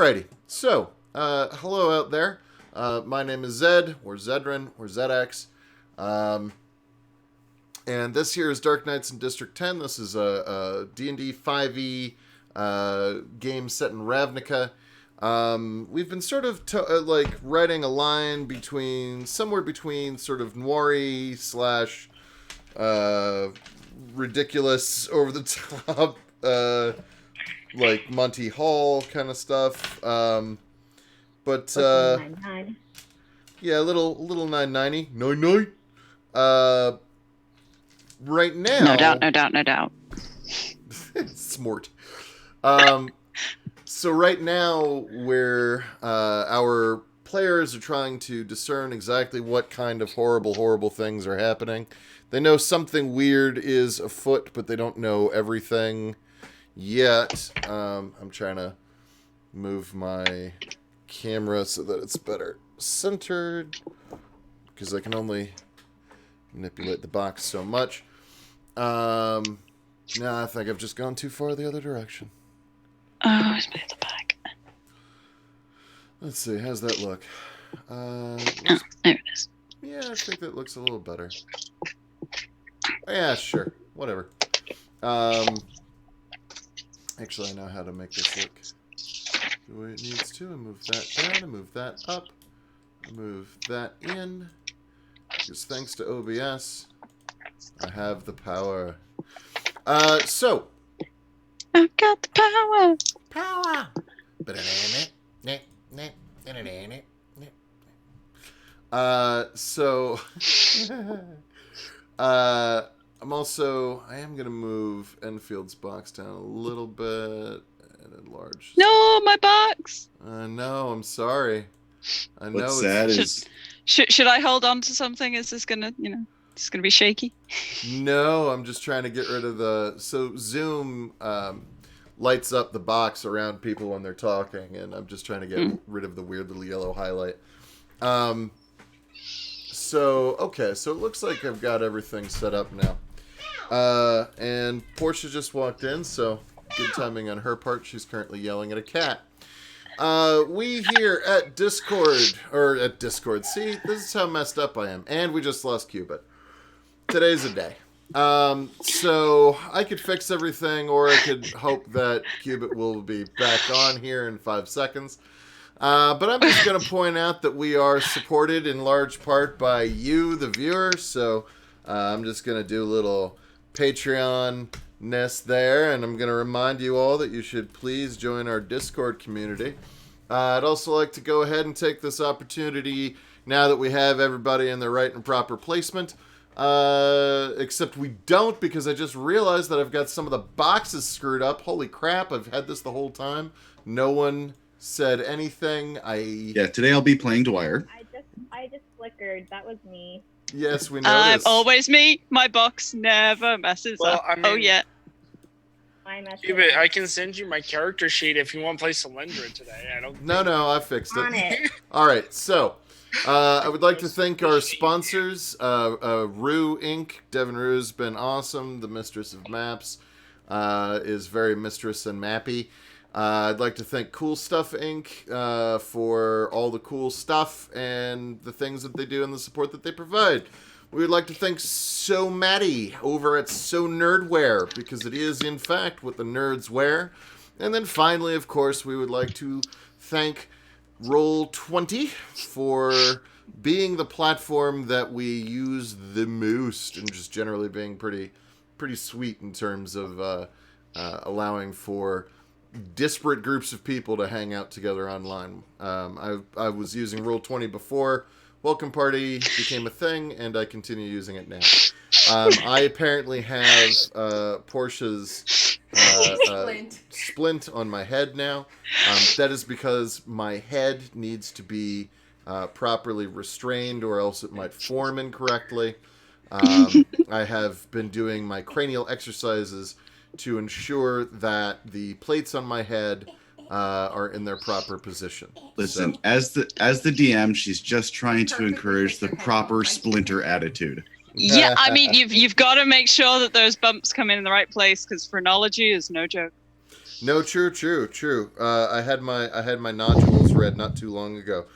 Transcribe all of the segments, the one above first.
Alrighty, so, hello out there. My name is Zed, or Zedrin, or ZX. And this here is Dark Knights in District 10. This is a D&D 5e game set in Ravnica. We've been sort of writing a line somewhere between sort of noir slash ridiculous, over the top, like Monty Hall kind of stuff. But yeah, a little 990. 99. Right now, No doubt. Smart. So right now, our players are trying to discern exactly what kind of horrible things are happening. They know something weird is afoot, but they don't know everything yet. I'm trying to move my camera so that it's better centered, because I can only manipulate the box so much. No, I think I've just gone too far the other direction. Oh, it's made the back. Let's see, how's that look? Oh, there it is. Yeah, I think that looks a little better. Yeah, sure. Whatever. Actually, I know how to make this look the way it needs to. I move that down, I move that up, I move that in. Because thanks to OBS, I have the power. So. I've got the power. Power. So. I am going to move Enfield's box down a little bit and enlarge. No, my box. No, I'm sorry. I know What's sad is... Should I hold on to something? Is this gonna, it's gonna be shaky? No, I'm just trying to get rid of so Zoom lights up the box around people when they're talking, and I'm just trying to get rid of the weird little yellow highlight. So it looks like I've got everything set up now. And Portia just walked in, so good timing on her part. She's currently yelling at a cat. We here at Discord, see, this is how messed up I am. And we just lost Cubit. Today's a day. So I could fix everything, or I could hope that Cubit will be back on here in 5 seconds. But I'm just going to point out that we are supported in large part by you, the viewer. So I'm just going to do a little Patreon-ness there, and I'm going to remind you all that you should please join our Discord community. I'd also like to go ahead and take this opportunity, now that we have everybody in their right and proper placement, except we don't, because I just realized that I've got some of the boxes screwed up. Holy crap, I've had this the whole time. No one said anything. Yeah, today I'll be playing Dwyer. I just flickered. That was me. Yes, we noticed. Always me. My box never messes up. I mean, oh, yeah. I can send you my character sheet if you want to play Solyndra today. No, I fixed it. All right, so I would like to thank our sponsors, Rue Inc. Devin Rue's been awesome. The Mistress of Maps is very mistress and mappy. I'd like to thank Cool Stuff Inc. For all the cool stuff and the things that they do and the support that they provide. We would like to thank So Maddie over at So Nerdwear, because it is, in fact, what the nerds wear. And then finally, of course, we would like to thank Roll20 for being the platform that we use the most, and just generally being pretty sweet in terms of allowing for disparate groups of people to hang out together online. I was using Roll20 before Welcome Party became a thing, and I continue using it now. I apparently have Portia's splint on my head now. That is because my head needs to be properly restrained, or else it might form incorrectly. I have been doing my cranial exercises to ensure that the plates on my head are in their proper position. Listen, as the DM, she's just trying to encourage the proper splinter attitude. Yeah, I mean, you've got to make sure that those bumps come in the right place, because phrenology is no joke. No, true. I had my nodules read not too long ago,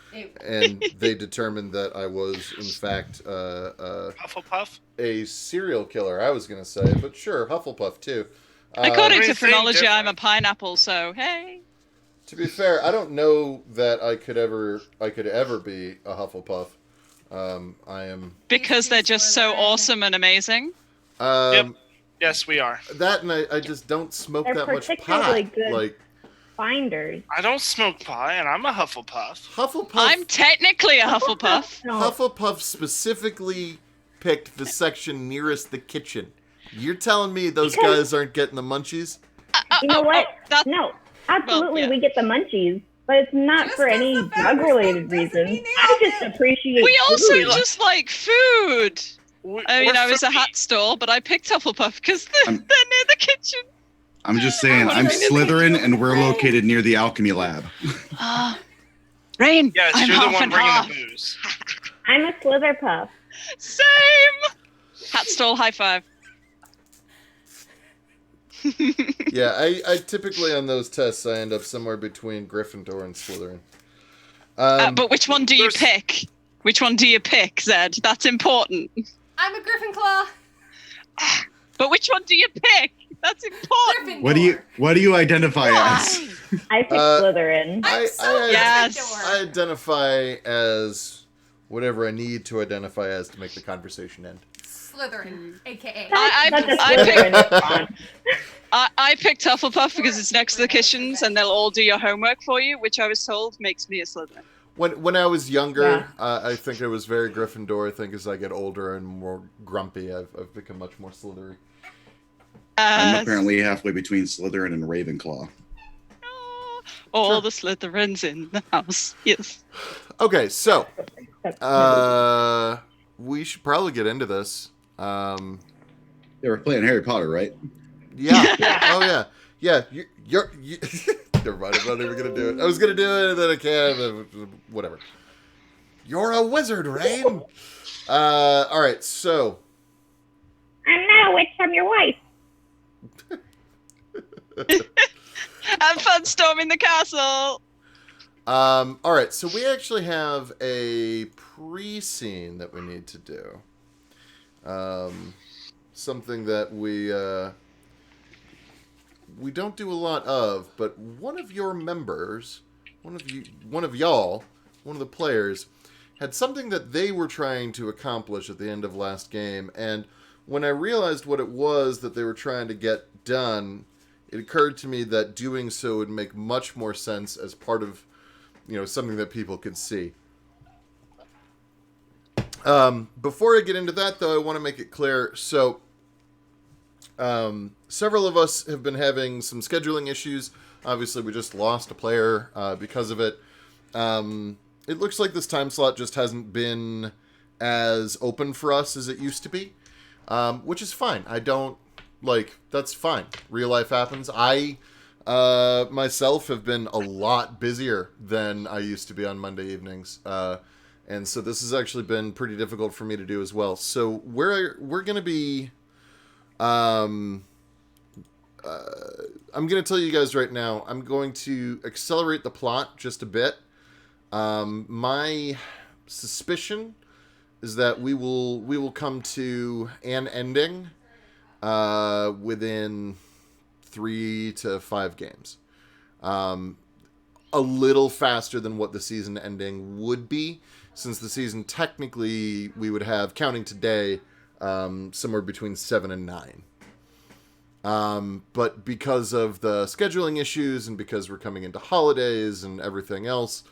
and they determined that I was in fact Hufflepuff. a serial killer. I was gonna say, but sure, Hufflepuff too. According to Same phrenology, I'm a difference. pineapple, so hey. To be fair, I don't know that I could ever be a Hufflepuff. I am. Because they're just so awesome and amazing. Yep. Yes, we are. That, and I just don't smoke They're that much particularly pot. good. Like Finders. I don't smoke pot, and I'm a Hufflepuff. Hufflepuff. I'm technically a Hufflepuff. No. Hufflepuff specifically picked the section nearest the kitchen. You're telling me those guys aren't getting the munchies? You know what? That, No, absolutely, yeah. we get the munchies, but it's not Just for as any the fabric drug-related doesn't reasons. mean I they just don't. appreciate we also food. just like food. I mean, I was a foodie. hat store, but I picked Hufflepuff because they're near the kitchen. I'm just saying, I'm Slytherin, and we're located near the alchemy lab. Rain, Yes, I'm you're the half one and bringing half. the booze. I'm a Slitherpuff. Same. Hat stall, high five. Yeah, I typically on those tests I end up somewhere between Gryffindor and Slytherin. But which one do you there's- pick? Which one do you pick, Zed? That's important. I'm a Gryffindor. But which one do you pick? That's important. Gryffindor. What do you identify as? I picked Slytherin. I'm so Yes. Gryffindor. I identify as whatever I need to identify as to make the conversation end. Slytherin, aka. That's a I Slytherin response. I picked Hufflepuff because it's next to the kitchens and they'll all do your homework for you, which I was told makes me a Slytherin. When I was younger, Yeah. I think I was very Gryffindor. I think as I get older and more grumpy, I've become much more Slytherin. I'm apparently halfway between Slytherin and Ravenclaw. All the Slytherins in the house. Yes. Okay, so we should probably get into this. They were playing Harry Potter, right? Yeah. Oh yeah. Yeah. You're never mind. I'm not even gonna do it. I was gonna do it, and then I can't. Whatever. You're a wizard, Rain. All right. So. I'm not a witch, I'm your wife. Have fun storming the castle. All right. So we actually have a pre-scene that we need to do. Something that we don't do a lot of, but one of your members, one of the players, had something that they were trying to accomplish at the end of last game, and when I realized what it was that they were trying to get done, it occurred to me that doing so would make much more sense as part of, something that people could see. Before I get into that, though, I want to make it clear. So, several of us have been having some scheduling issues. Obviously, we just lost a player because of it. It looks like this time slot just hasn't been as open for us as it used to be, which is fine. That's fine. Real life happens. I myself have been a lot busier than I used to be on Monday evenings. And so this has actually been pretty difficult for me to do as well. So we're going to be... I'm going to tell you guys right now, I'm going to accelerate the plot just a bit. My suspicion is that we will come to an ending within 3 to 5 games. A little faster than what the season ending would be, since the season technically we would have, counting today, somewhere between 7 and 9. But because of the scheduling issues and because we're coming into holidays and everything else,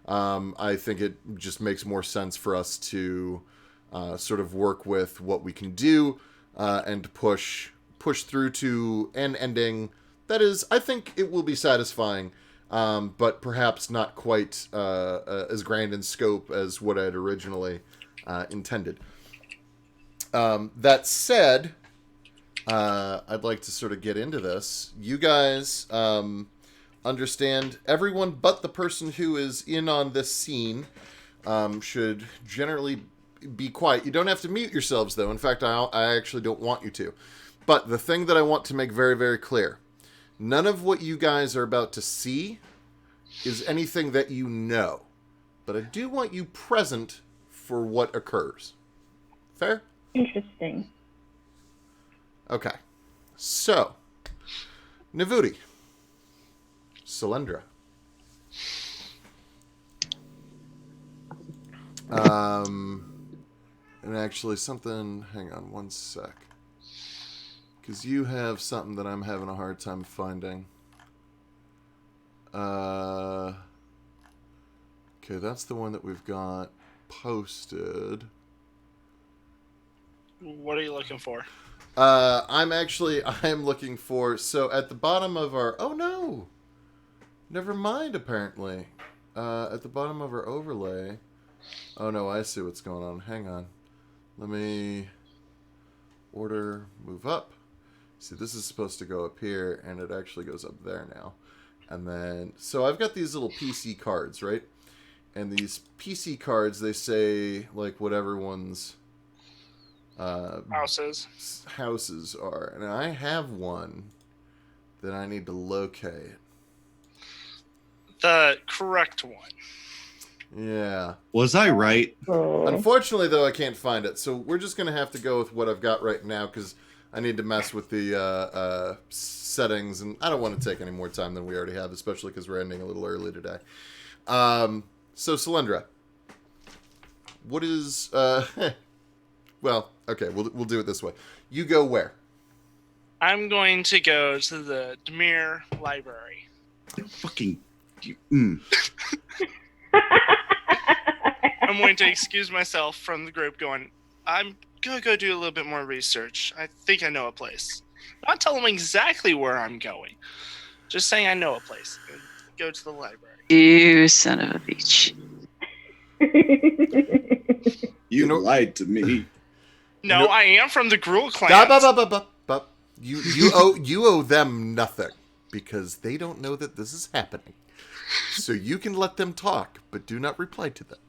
I think it just makes more sense for us to sort of work with what we can do and push through to an ending that is, I think it will be satisfying, but perhaps not quite as grand in scope as what I had originally intended. That said, I'd like to sort of get into this. You guys understand, everyone but the person who is in on this scene should generally be quiet. You don't have to mute yourselves, though. In fact, I actually don't want you to. But the thing that I want to make very, very clear, None of what you guys are about to see is anything that you know. But I do want you present for what occurs. Fair? Interesting. Okay. So, Navuti. Solyndra. And actually something... Hang on one sec. Because you have something that I'm having a hard time finding. Okay, that's the one that we've got posted. What are you looking for? I'm looking for... So, at the bottom of our... Oh, no! Never mind, apparently. At the bottom of our overlay... Oh, no, I see what's going on. Hang on. Let me... Order, move up. See, this is supposed to go up here, and it actually goes up there now. And then... So, I've got these little PC cards, right? And these PC cards, they say, like, what everyone's... houses are. And I have one that I need to locate. The correct one. Yeah. Was I right? Oh. Unfortunately, though, I can't find it. So we're just going to have to go with what I've got right now because I need to mess with the settings. And I don't want to take any more time than we already have, especially because we're ending a little early today. So, Solyndra. What is... Well, okay, we'll do it this way. You go where? I'm going to go to the Demir Library. Fucking. I'm going to excuse myself from the group going, I'm going to go do a little bit more research. I think I know a place. Not tell them exactly where I'm going. Just saying I know a place. Go to the library. You son of a bitch. You lied to me. No, I am from the Gruul clan. You owe them nothing because they don't know that this is happening. So you can let them talk, but do not reply to them.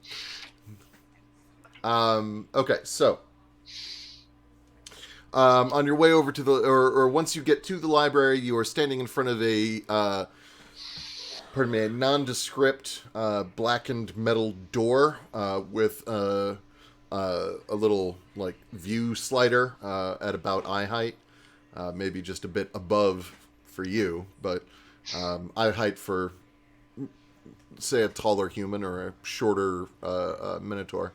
Okay, so on your way over to the or once you get to the library, you are standing in front of a nondescript blackened metal door with a little like view slider at about eye height, maybe just a bit above for you, but eye height for say a taller human or a shorter minotaur.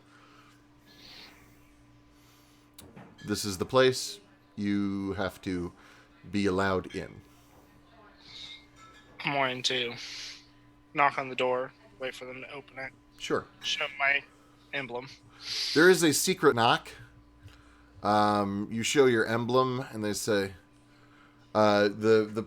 This is the place. You have to be allowed in. I'm going to knock on the door, wait for them to open it. Sure. Show my emblem. There is a secret knock. You show your emblem, and they say, the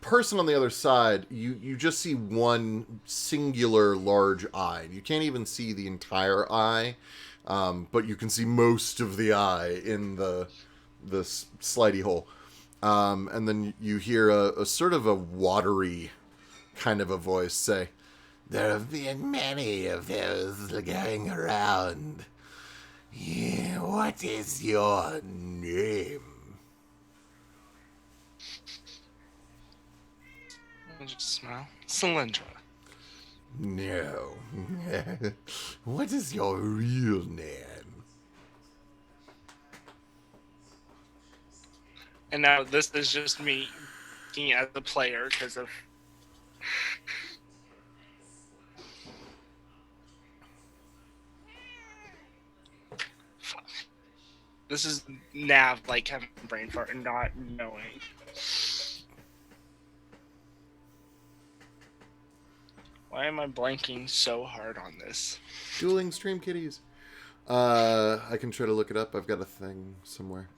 person on the other side, you just see one singular large eye. You can't even see the entire eye, but you can see most of the eye in the slidey hole. And then you hear a sort of a watery kind of a voice say, "There have been many of those going around. Yeah, what is your name?" I'll just smile. Solyndra. No. What is your real name? And now this is just me being as a player because of... Fuck. This is Nav, like, having a brain fart and not knowing. Why am I blanking so hard on this? Dueling Stream Kitties. I can try to look it up. I've got a thing somewhere.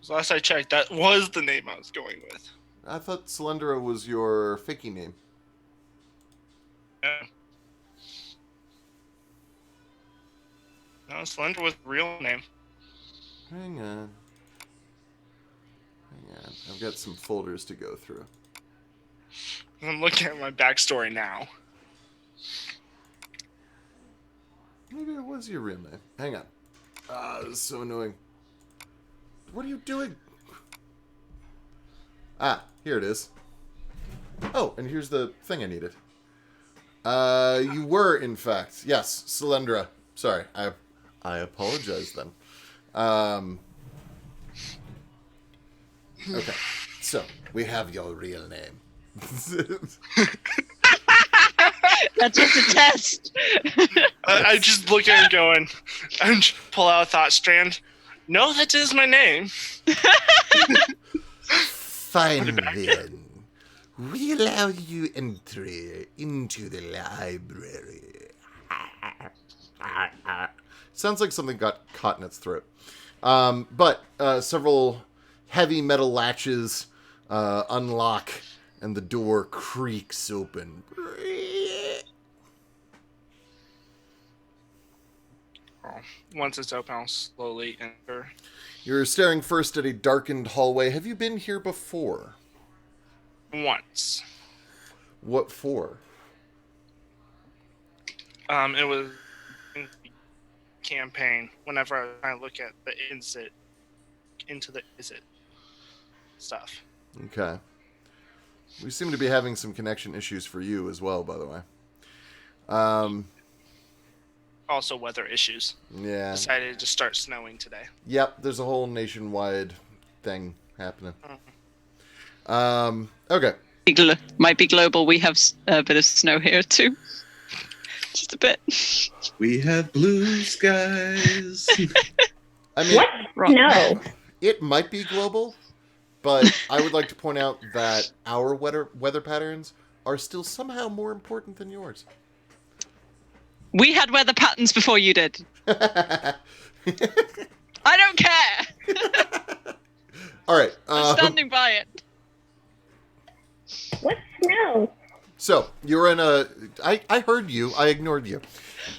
Last I checked, that was the name I was going with. I thought Solyndra was your fakey name. Yeah. No, Solyndra was the real name. Hang on. I've got some folders to go through. I'm looking at my backstory now. Maybe it was your real name. Hang on. This is so annoying. What are you doing? Ah, here it is. Oh, and here's the thing I needed. You were, in fact. Yes, Cylindra. Sorry, I apologize then. Okay, so we have your real name. That's just a test. I just look at it going, and pull out a thought strand. No, that is my name. Fine then. We allow you entry into the library. Sounds like something got caught in its throat. But several heavy metal latches unlock, and the door creaks open. Once it's open, I'll slowly enter. You're staring first at a darkened hallway. Have you been here before? Once. What for? It was in the campaign. Whenever I was trying to look at the into the stuff. Okay. We seem to be having some connection issues for you as well, by the way. Also, weather issues. Yeah. Decided to start snowing today. Yep, there's a whole nationwide thing happening. Mm-hmm. Okay. Might be global. We have a bit of snow here too. Just a bit. We have blue skies. I mean, What? Wrong. No. it might be global, but I would like to point out that our weather patterns are still somehow more important than yours. We had weather patterns before you did. I don't care. All right. I'm standing by it. What snow? So you're in a. I heard you. I ignored you.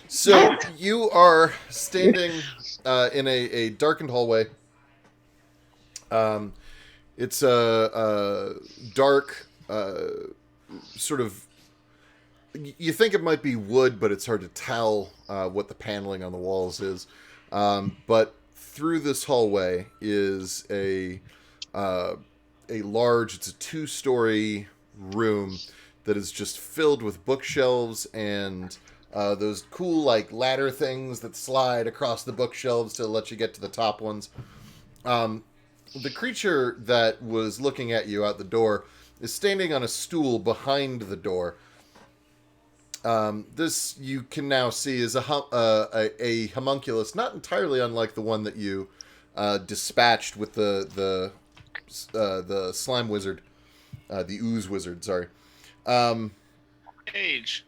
So you are standing in a darkened hallway. It's a dark, sort of. You think it might be wood, but it's hard to tell what the paneling on the walls is. But through this hallway is a large. It's a 2-story room that is just filled with bookshelves and those cool like ladder things that slide across the bookshelves to let you get to the top ones. The creature that was looking at you out the door is standing on a stool behind the door. This you can now see is a homunculus, not entirely unlike the one that you dispatched with the slime wizard, the ooze wizard. Sorry. Age.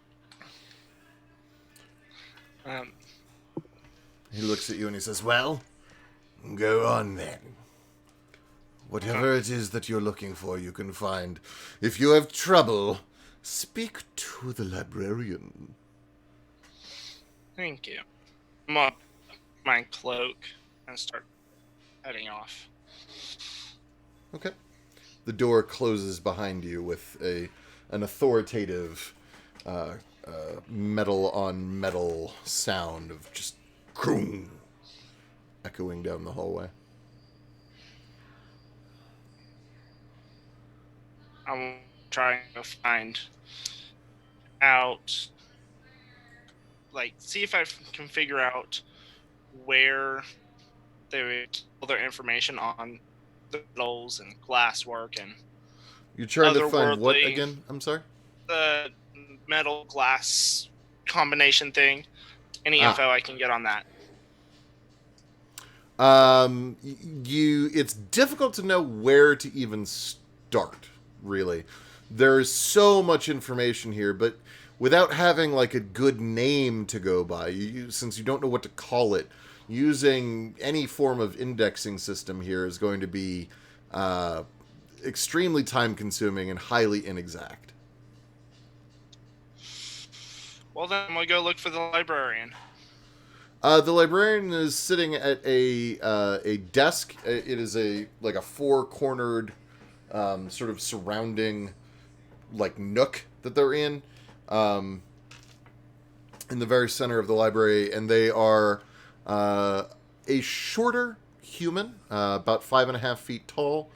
He looks at you and he says, "Well, go on then. Whatever it is that you're looking for, you can find. If you have trouble, speak to the librarian." Thank you. I'm up my cloak and start heading off. Okay. The door closes behind you with an authoritative metal on metal sound of just kroong echoing down the hallway. I'm trying to find out, like, see if I can figure out where they would get all their information on the metals and glasswork and You're trying to find what Otherworldly. again? I'm sorry? the metal glass combination thing. Any info I can get on that. It's difficult to know where to even start, really. There's so much information here, but without having like a good name to go by, since you don't know what to call it, using any form of indexing system here is going to be extremely time consuming and highly inexact. Well, then I'm gonna go look for the librarian. The librarian is sitting at a desk. It is a 4-cornered sort of surrounding like nook that they're in the very center of the library, and they are a shorter human, about 5.5 feet tall,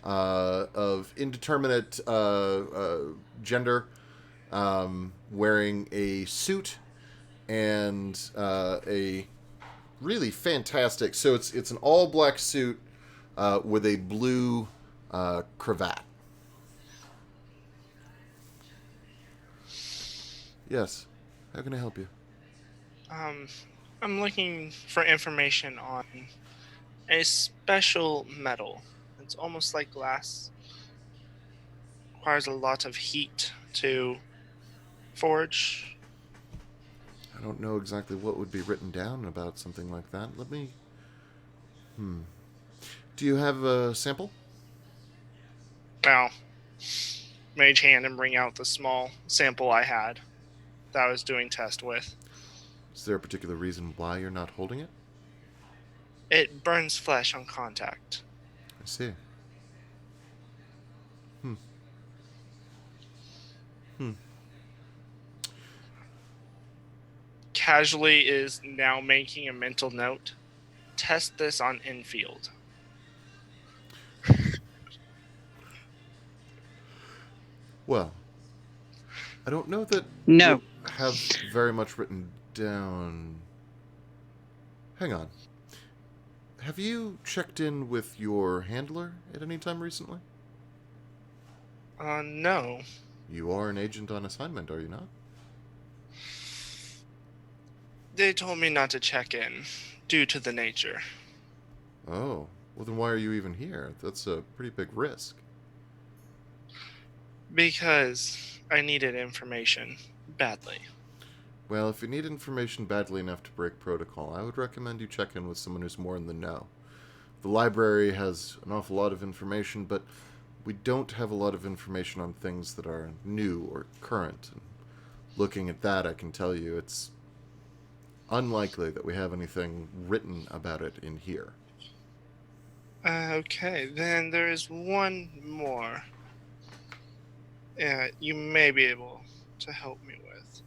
of indeterminate gender, wearing a suit and a really fantastic. So it's an all black suit with a blue cravat. Yes. How can I help you? I'm looking for information on a special metal. It's almost like glass. Requires a lot of heat to forge. I don't know exactly what would be written down about something like that. Let me... Do you have a sample? Now, mage hand and bring out the small sample I had that I was doing test with. Is there a particular reason why you're not holding it? It burns flesh on contact. I see. Casually is now making a mental note. Test this on infield. Well, I don't know that No. we'll have very much written down. Hang on. Have you checked in with your handler at any time recently? No. You are an agent on assignment, are you not? They told me not to check in due to the nature. Oh, well then why are you even here? That's a pretty big risk. Because I needed information badly. Well, if you need information badly enough to break protocol, I would recommend you check in with someone who's more in the know. The library has an awful lot of information, but we don't have a lot of information on things that are new or current. And looking at that, I can tell you it's unlikely that we have anything written about it in here. Okay, then there is one more. You may be able to help me with.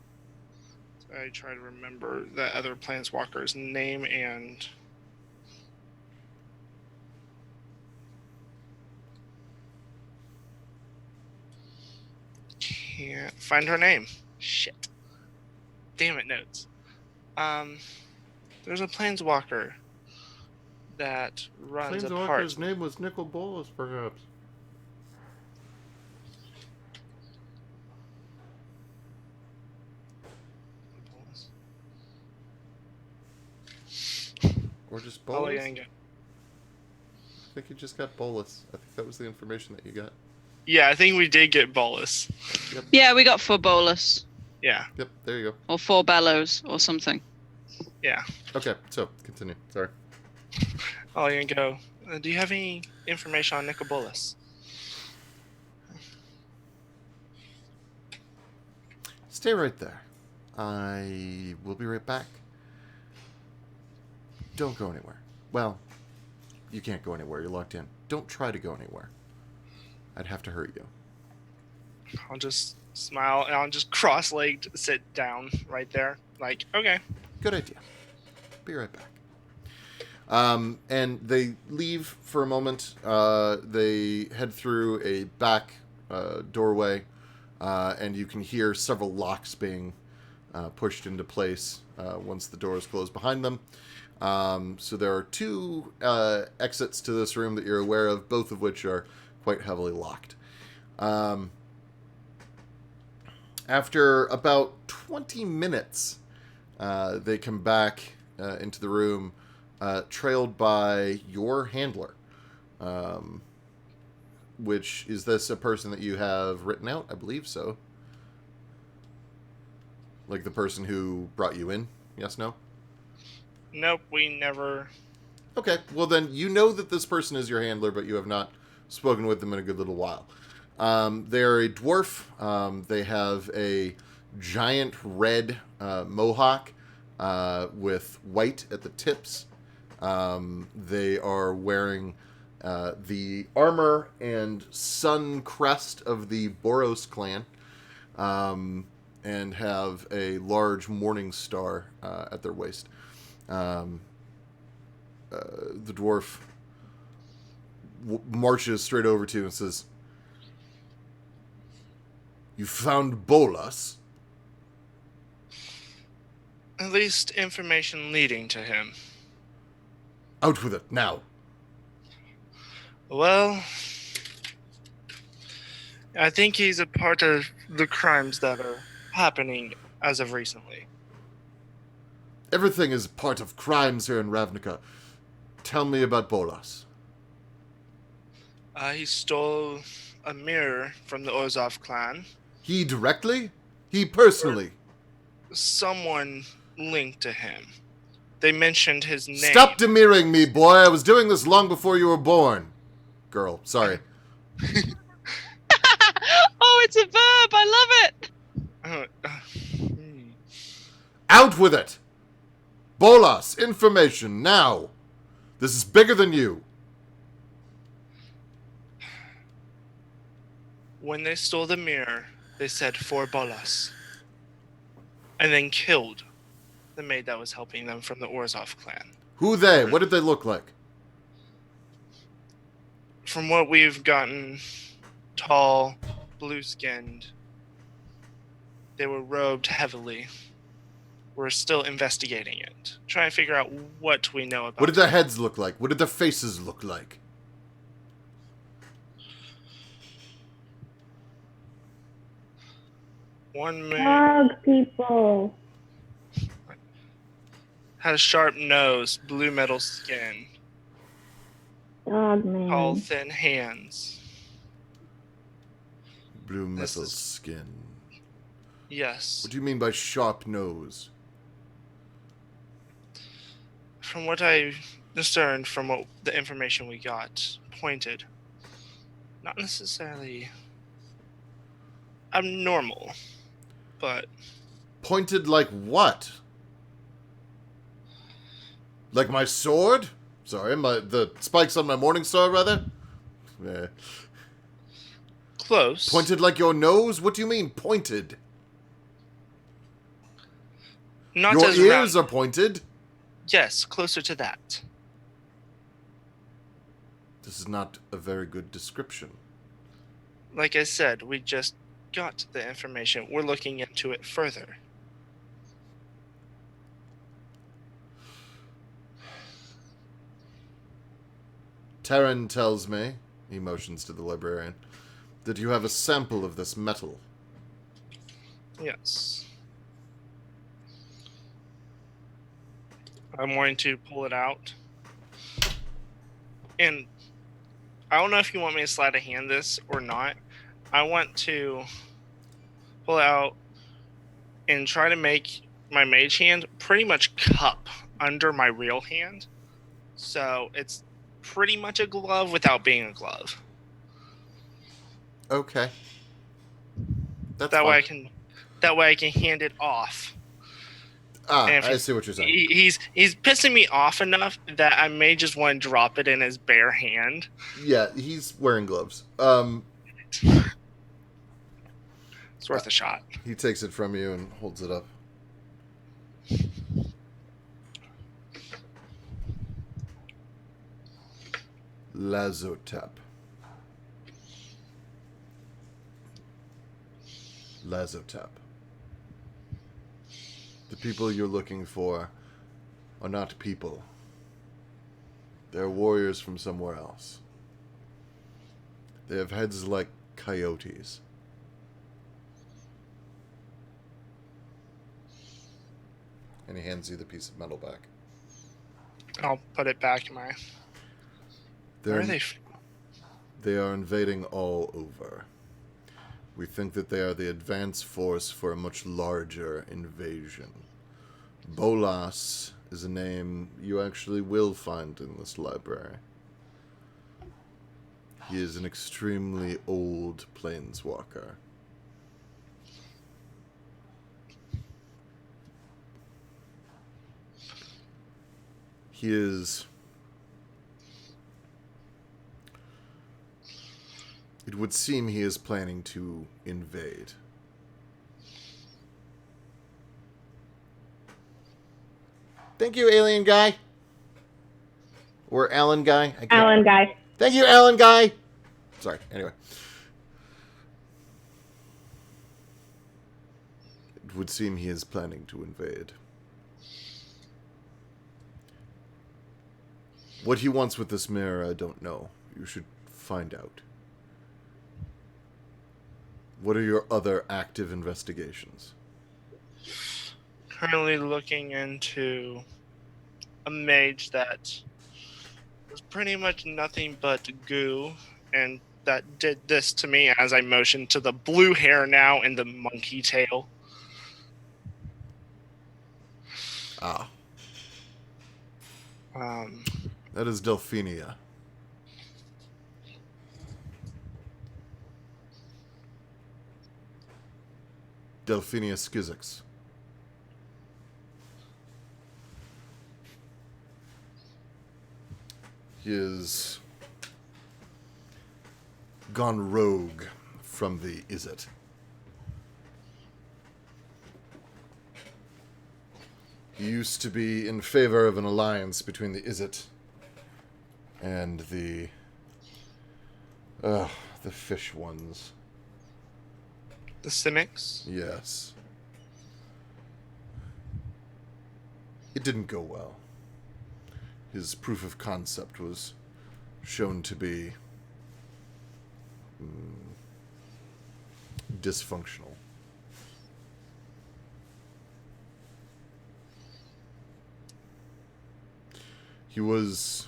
So I try to remember the other planeswalker's name and can't find her name. Shit. Damn it, notes. There's a planeswalker that runs a part. Planeswalker's name was Nicol Bolas, perhaps. Or just Oh, Bolas? yeah, I think you just got Bolas. I think that was the information that you got. yeah, I think we did get Bolus. Yeah, we got 4 bolus Yeah, Yep, there you go. or 4 bellows or something. yeah. Okay, so, continue. Sorry. Oh, you can go. Do you have any information on Nicobolus? Stay right there. I will be right back. Don't go anywhere. Well, you can't go anywhere. You're locked in. Don't try to go anywhere. I'd have to hurt you. I'll just smile and I'll just cross-legged sit down right there. Like, okay. Good idea. Be right back. And they leave for a moment. They head through a back doorway, and you can hear several locks being pushed into place once the doors close behind them. So there are 2 exits to this room that you're aware of, both of which are quite heavily locked. After about 20 minutes, they come back into the room, trailed by your handler. Which, is this a person that you have written out? I believe so. Like the person who brought you in? Yes, no? Nope, we never. Okay, well then you know that this person is your handler, but you have not spoken with them in a good little while. They're a dwarf. They have a giant red mohawk with white at the tips. They are wearing the armor and sun crest of the Boros clan, and have a large morning star at their waist. The dwarf marches straight over to you and says, "You found Bolas?" At least information leading to him. "Out with it, now." Well, I think he's a part of the crimes that are happening as of recently. "Everything is part of crimes here in Ravnica. Tell me about Bolas." He stole a mirror from the Orzhov clan. "He directly? He personally?" Someone linked to him. They mentioned his name. "Stop demurring me, boy. I was doing this long before you were born." Girl, sorry. Oh, it's a verb. I love it. Out with it! Bolas, information, now! This is bigger than you. When they stole the mirror, they said for Bolas. And then killed the maid that was helping them from the Orzhov clan. Who they? What did they look like? From what we've gotten, tall, blue-skinned. They were robed heavily. We're still investigating it. Trying to figure out what we know about What did their heads look like? What did their faces look like? One man Dog people. had a sharp nose, blue metal skin, Dog man. tall, thin hands. Blue This metal is- skin. Yes. What do you mean by sharp nose? From what I discerned from what the information we got, pointed. Not necessarily abnormal, but Pointed like what? Like my sword? Sorry, the spikes on my morning star, rather? Yeah. close. Pointed like your nose? What do you mean, pointed? Not Your as ears round. are pointed? Yes, closer to that. This is not a very good description. Like I said, we just got the information. We're looking into it further. Terran tells me, he motions to the librarian, that you have a sample of this metal. Yes. I'm going to pull it out. And I don't know if you want me to sleight of hand this or not. I want to pull it out and try to make my mage hand pretty much cup under my real hand. So it's pretty much a glove without being a glove. Okay. That's That way fine. that way I can hand it off. I and if see what you're saying. He's pissing me off enough that I may just want to drop it in his bare hand. Yeah, he's wearing gloves. It's worth a shot. He takes it from you and holds it up. Lazotep. Lazotep. The people you're looking for are not people. They're warriors from somewhere else. They have heads like coyotes. And he hands you the piece of metal back. I'll put it back in my. Where are they? They are invading all over. We think that they are the advance force for a much larger invasion. Bolas is a name you actually will find in this library. He is an extremely old planeswalker. He is... It would seem he is planning to invade. Thank you, alien guy. Or Alan Guy? I can't Alan guy. Thank you, Alan Guy! Sorry, anyway. It would seem he is planning to invade. What he wants with this mirror, I don't know. You should find out. What are your other active investigations? Currently looking into a mage that was pretty much nothing but goo, and that did this to me as I motioned to the blue hair now and the monkey tail. Ah, Um, that is Delphinia. Delphinia Skizix. He is gone rogue from the Izzet. He used to be in favor of an alliance between the Izzet and the fish ones. the Simics. Yes. It didn't go well. His proof of concept was shown to be dysfunctional. He was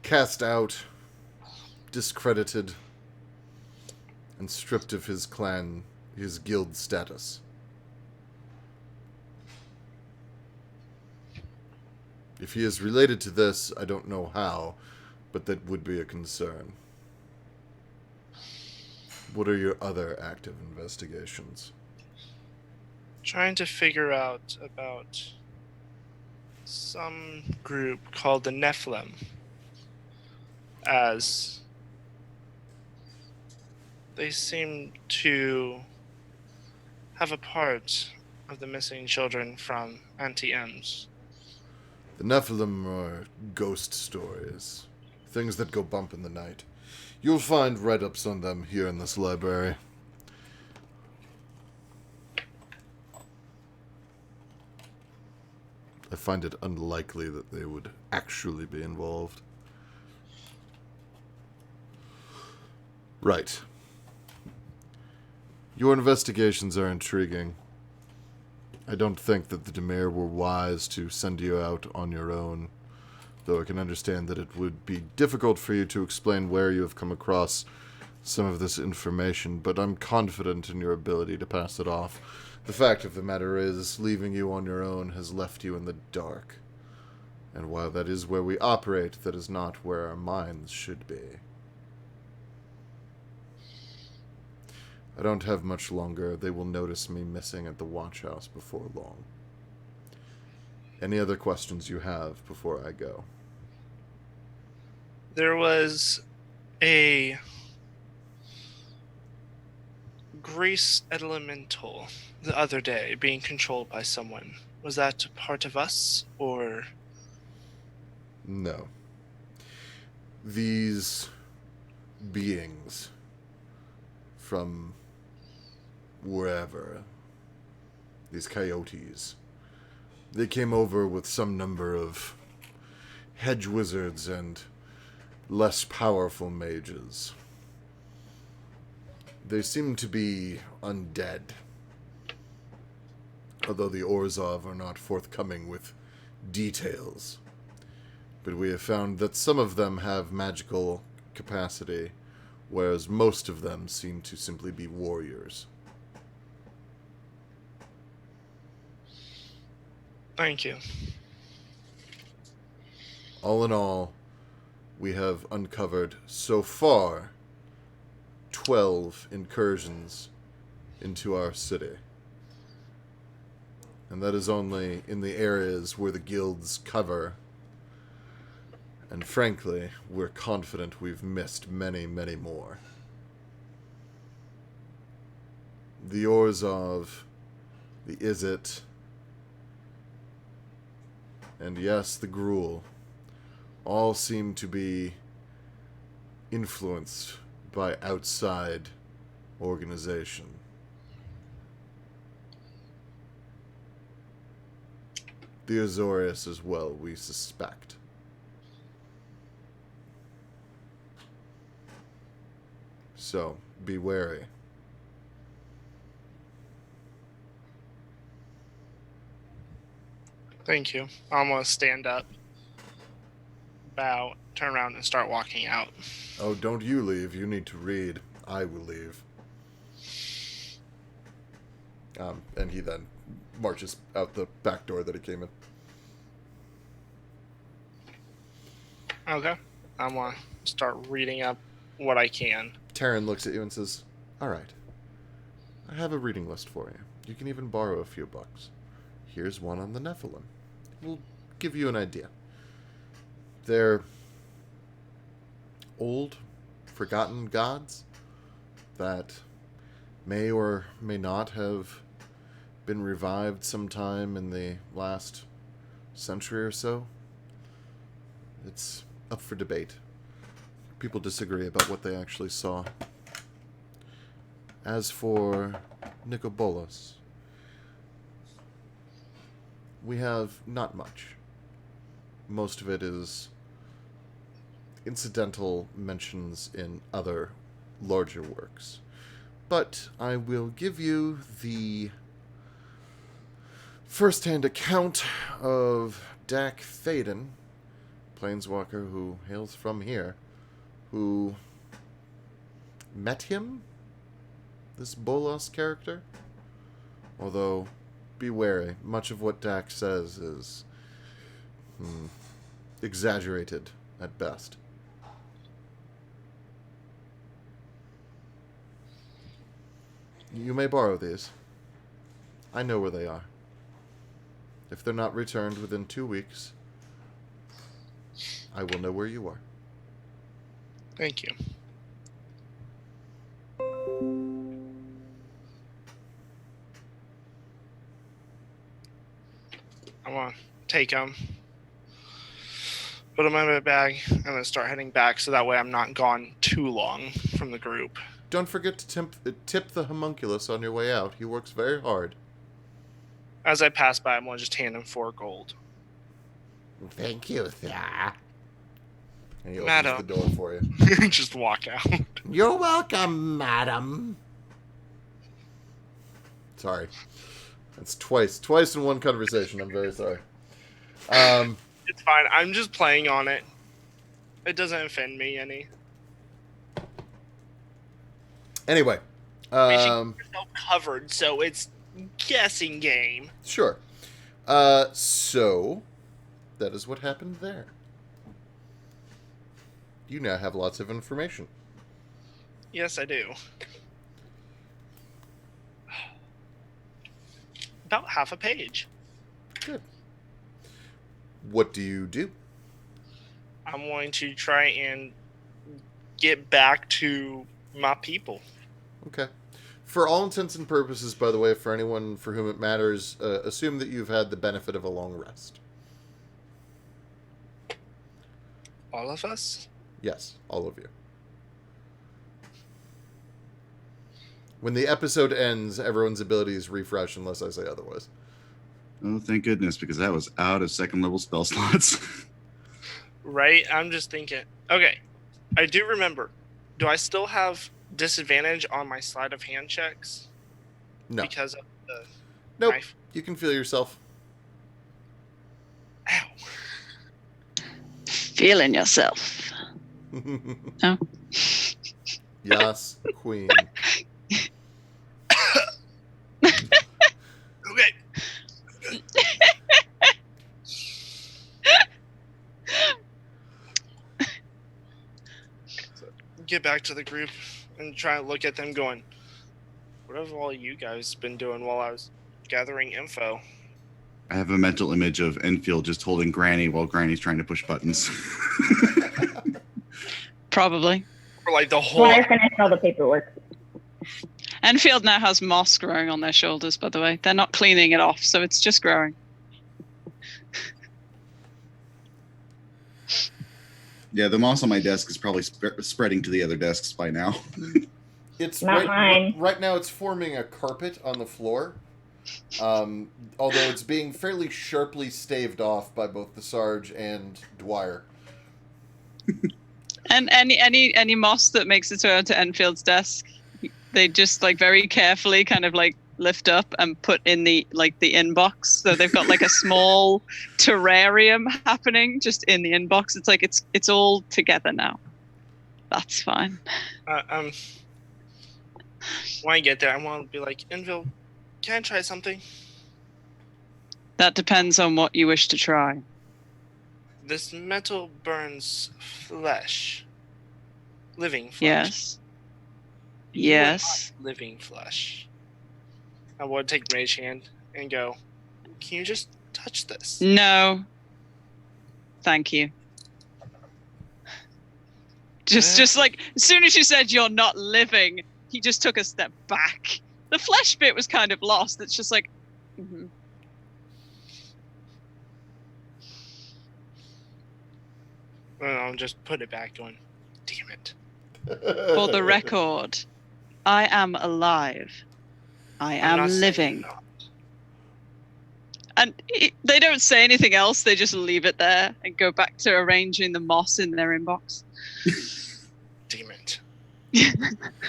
cast out, discredited, and stripped of his clan, his guild status. If he is related to this, I don't know how, but that would be a concern. What are your other active investigations? Trying to figure out about some group called the Nephilim, as they seem to have a part of the missing children from Auntie M's. The Nephilim are ghost stories. Things that go bump in the night. You'll find write-ups on them here in this library. I find it unlikely that they would actually be involved. Right. Your investigations are intriguing. I don't think that the Demir were wise to send you out on your own, though I can understand that it would be difficult for you to explain where you have come across some of this information, but I'm confident in your ability to pass it off. The fact of the matter is, leaving you on your own has left you in the dark. And while that is where we operate, that is not where our minds should be. I don't have much longer. They will notice me missing at the watch house before long. Any other questions you have before I go? There was a Grease elemental the other day being controlled by someone. Was that part of us, or? No. These beings from wherever, these coyotes, they came over with some number of hedge wizards and less powerful mages. They seem to be undead, although the Orzhov are not forthcoming with details. But we have found that some of them have magical capacity, whereas most of them seem to simply be warriors. Thank you. All in all, we have uncovered, so far, 12 incursions into our city. And that is only in the areas where the guilds cover. And frankly, we're confident we've missed many, many more. The Orzhov, the Izzet, and yes, the Gruul all seem to be influenced by outside organization. The Azorius as well, we suspect. So, be wary. Thank you. I'm gonna stand up, bow, turn around, and start walking out. Oh, don't you leave. You need to read. I will leave. And he then marches out the back door that he came in. Okay. I'm gonna start reading up what I can. Taryn looks at you and says, "All right. I have a reading list for you. You can even borrow a few bucks. Here's one on the Nephilim. We'll give you an idea. They're old, forgotten gods that may or may not have been revived sometime in the last century or so. It's up for debate. People disagree about what they actually saw. As for Nicobolas, we have not much. Most of it is incidental mentions in other larger works. But I will give you the first-hand account of Dak Thaden, planeswalker who hails from here, who met him, this Bolas character. Although, be wary, much of what Dak says is exaggerated at best. You may borrow these. I know where they are. If they're not returned within 2 weeks, I will know where you are. Thank you. I'm gonna take them, put them in my bag, and then start heading back so that way I'm not gone too long from the group. Don't forget to tip the homunculus on your way out. He works very hard. As I pass by, I'm gonna just hand him 4 gold. Thank you, sir. And he opens Madam. the door for you. Just walk out. You're welcome, madam. Sorry. That's twice in one conversation. I'm very sorry. It's fine. I'm just playing on it. It doesn't offend me any. Anyway. Yourself covered, so it's guessing game. Sure. So, that is what happened there. You now have lots of information. Yes, I do. About half a page. Good. What do you do? I'm going to try and get back to my people. Okay. For all intents and purposes, by the way, for anyone for whom it matters, assume that you've had the benefit of a long rest. All of us? Yes, all of you. When the episode ends, everyone's abilities refresh unless I say otherwise. Oh, thank goodness, because that was out of second level spell slots. Right? I'm just thinking. Okay. I do remember. Do I still have disadvantage on my sleight of hand checks? No. Because of the Nope. knife? You can feel yourself. Ow. Feeling yourself. Oh. Yes, queen. Okay. So, get back to the group and try and look at them going, what have all you guys been doing while I was gathering info? I have a mental image of Enfield just holding Granny while Granny's trying to push buttons. Probably. Or like the whole... When I finish all the paperwork. Enfield now has moss growing on their shoulders, by the way. They're not cleaning it off, so it's just growing. Yeah, the moss on my desk is probably spreading to the other desks by now. It's Not mine. right now. It's forming a carpet on the floor, although it's being fairly sharply staved off by both the Sarge and Dwyer. And any moss that makes its way onto Enfield's desk, they just like very carefully kind of like lift up and put in the inbox. So they've got like a small terrarium happening just in the inbox. It's like it's all together now. That's fine. When I get there, I want to be like, Envil, can I try something? That depends on what you wish to try. This metal burns flesh. Living flesh. Yes. You are Yes. not living flesh. I would take Mage Hand and go, can you just touch this? No. Thank you. Just like as soon as you said you're not living, he just took a step back. The flesh bit was kind of lost. It's just like, mhm. I'll just put it back going, damn it. For the record, I am alive. I I'm not am saying living. you're not. And they don't say anything else. They just leave it there and go back to arranging the moss in their inbox. Damn it.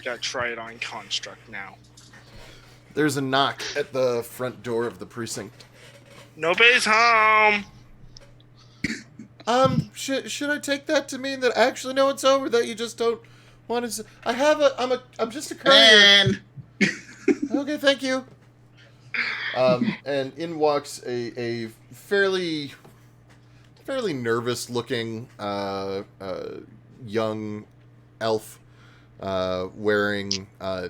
Gotta try it on Construct now. There's a knock at the front door of the precinct. Nobody's home. Should I take that to mean that actually no, it's over? That you just don't want to? I'm just a courier. Okay, thank you. And in walks a fairly nervous looking young elf, wearing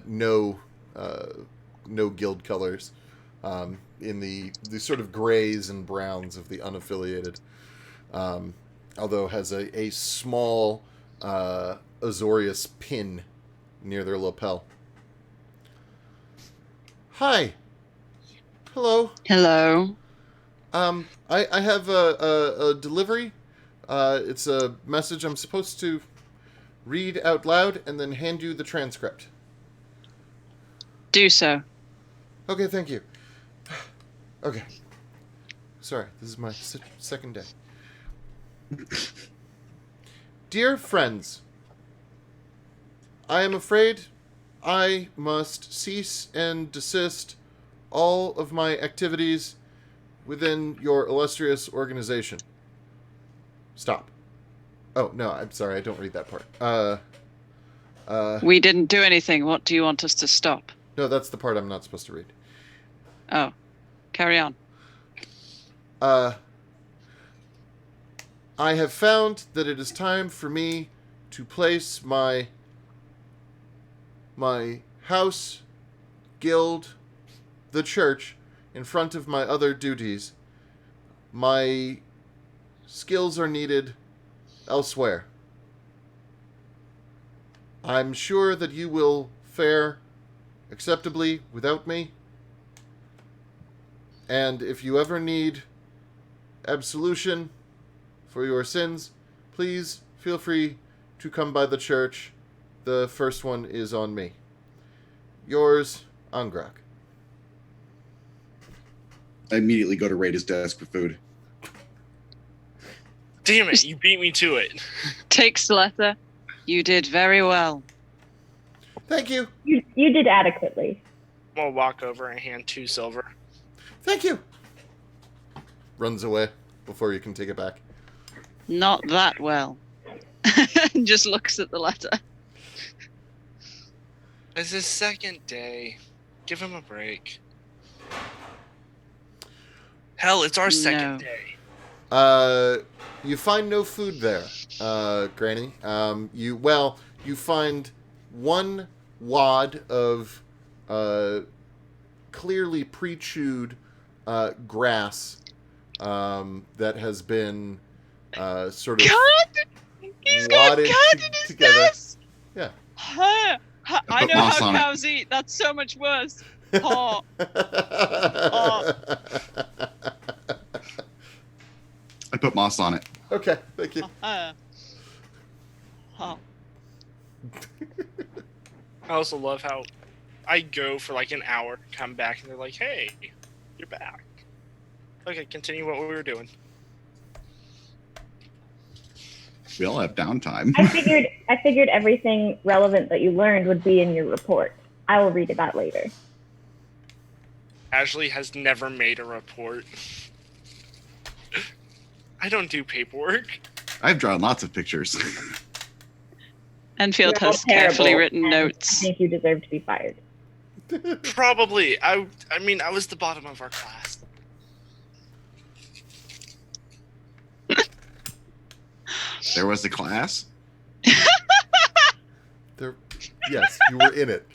no guild colors, in the sort of grays and browns of the unaffiliated. Although has a small Azorius pin near their lapel. Hi. Hello. Hello. I have a delivery. It's a message I'm supposed to read out loud and then hand you the transcript. Do so. Okay, thank you. Okay. Sorry, this is my second day. Dear friends, I am afraid I must cease and desist all of my activities within your illustrious organization. Stop. Oh, no, I'm sorry, I don't read that part. We didn't do anything. What do you want us to stop? No, that's the part I'm not supposed to read. Oh, carry on. I have found that it is time for me to place my house, guild, the church in front of my other duties. My skills are needed elsewhere. I'm sure that you will fare acceptably without me. And if you ever need absolution for your sins, please feel free to come by the church. The first one is on me. Yours, Angrak. I immediately go to raid his desk for food. Damn it, you beat me to it. Takes the letter. You did very well. Thank you. You did adequately. I'm gonna walk over and hand 2 silver. Thank you. Runs away before you can take it back. Not that well. And just looks at the letter. It's his second day. Give him a break. Hell, it's our second day. You find no food there, Granny. You find one wad of clearly pre-chewed grass that has been sort of He's got wadded cud in his together. desk. Yeah. I put know moss how on it. cows eat. That's so much worse. Oh. I put moss on it. Okay, thank you. ha. I also love how I go for like an hour, come back, and they're like, "Hey, you're back." Okay, continue what we were doing. We all have downtime. I figured everything relevant that you learned would be in your report. I will read about later. Ashley has never made a report. I don't do paperwork. I've drawn lots of pictures. Enfield You're all has carefully terrible, written and notes. I think you deserve to be fired. Probably. I mean, I was the bottom of our class. There was a class. There, yes, you were in it.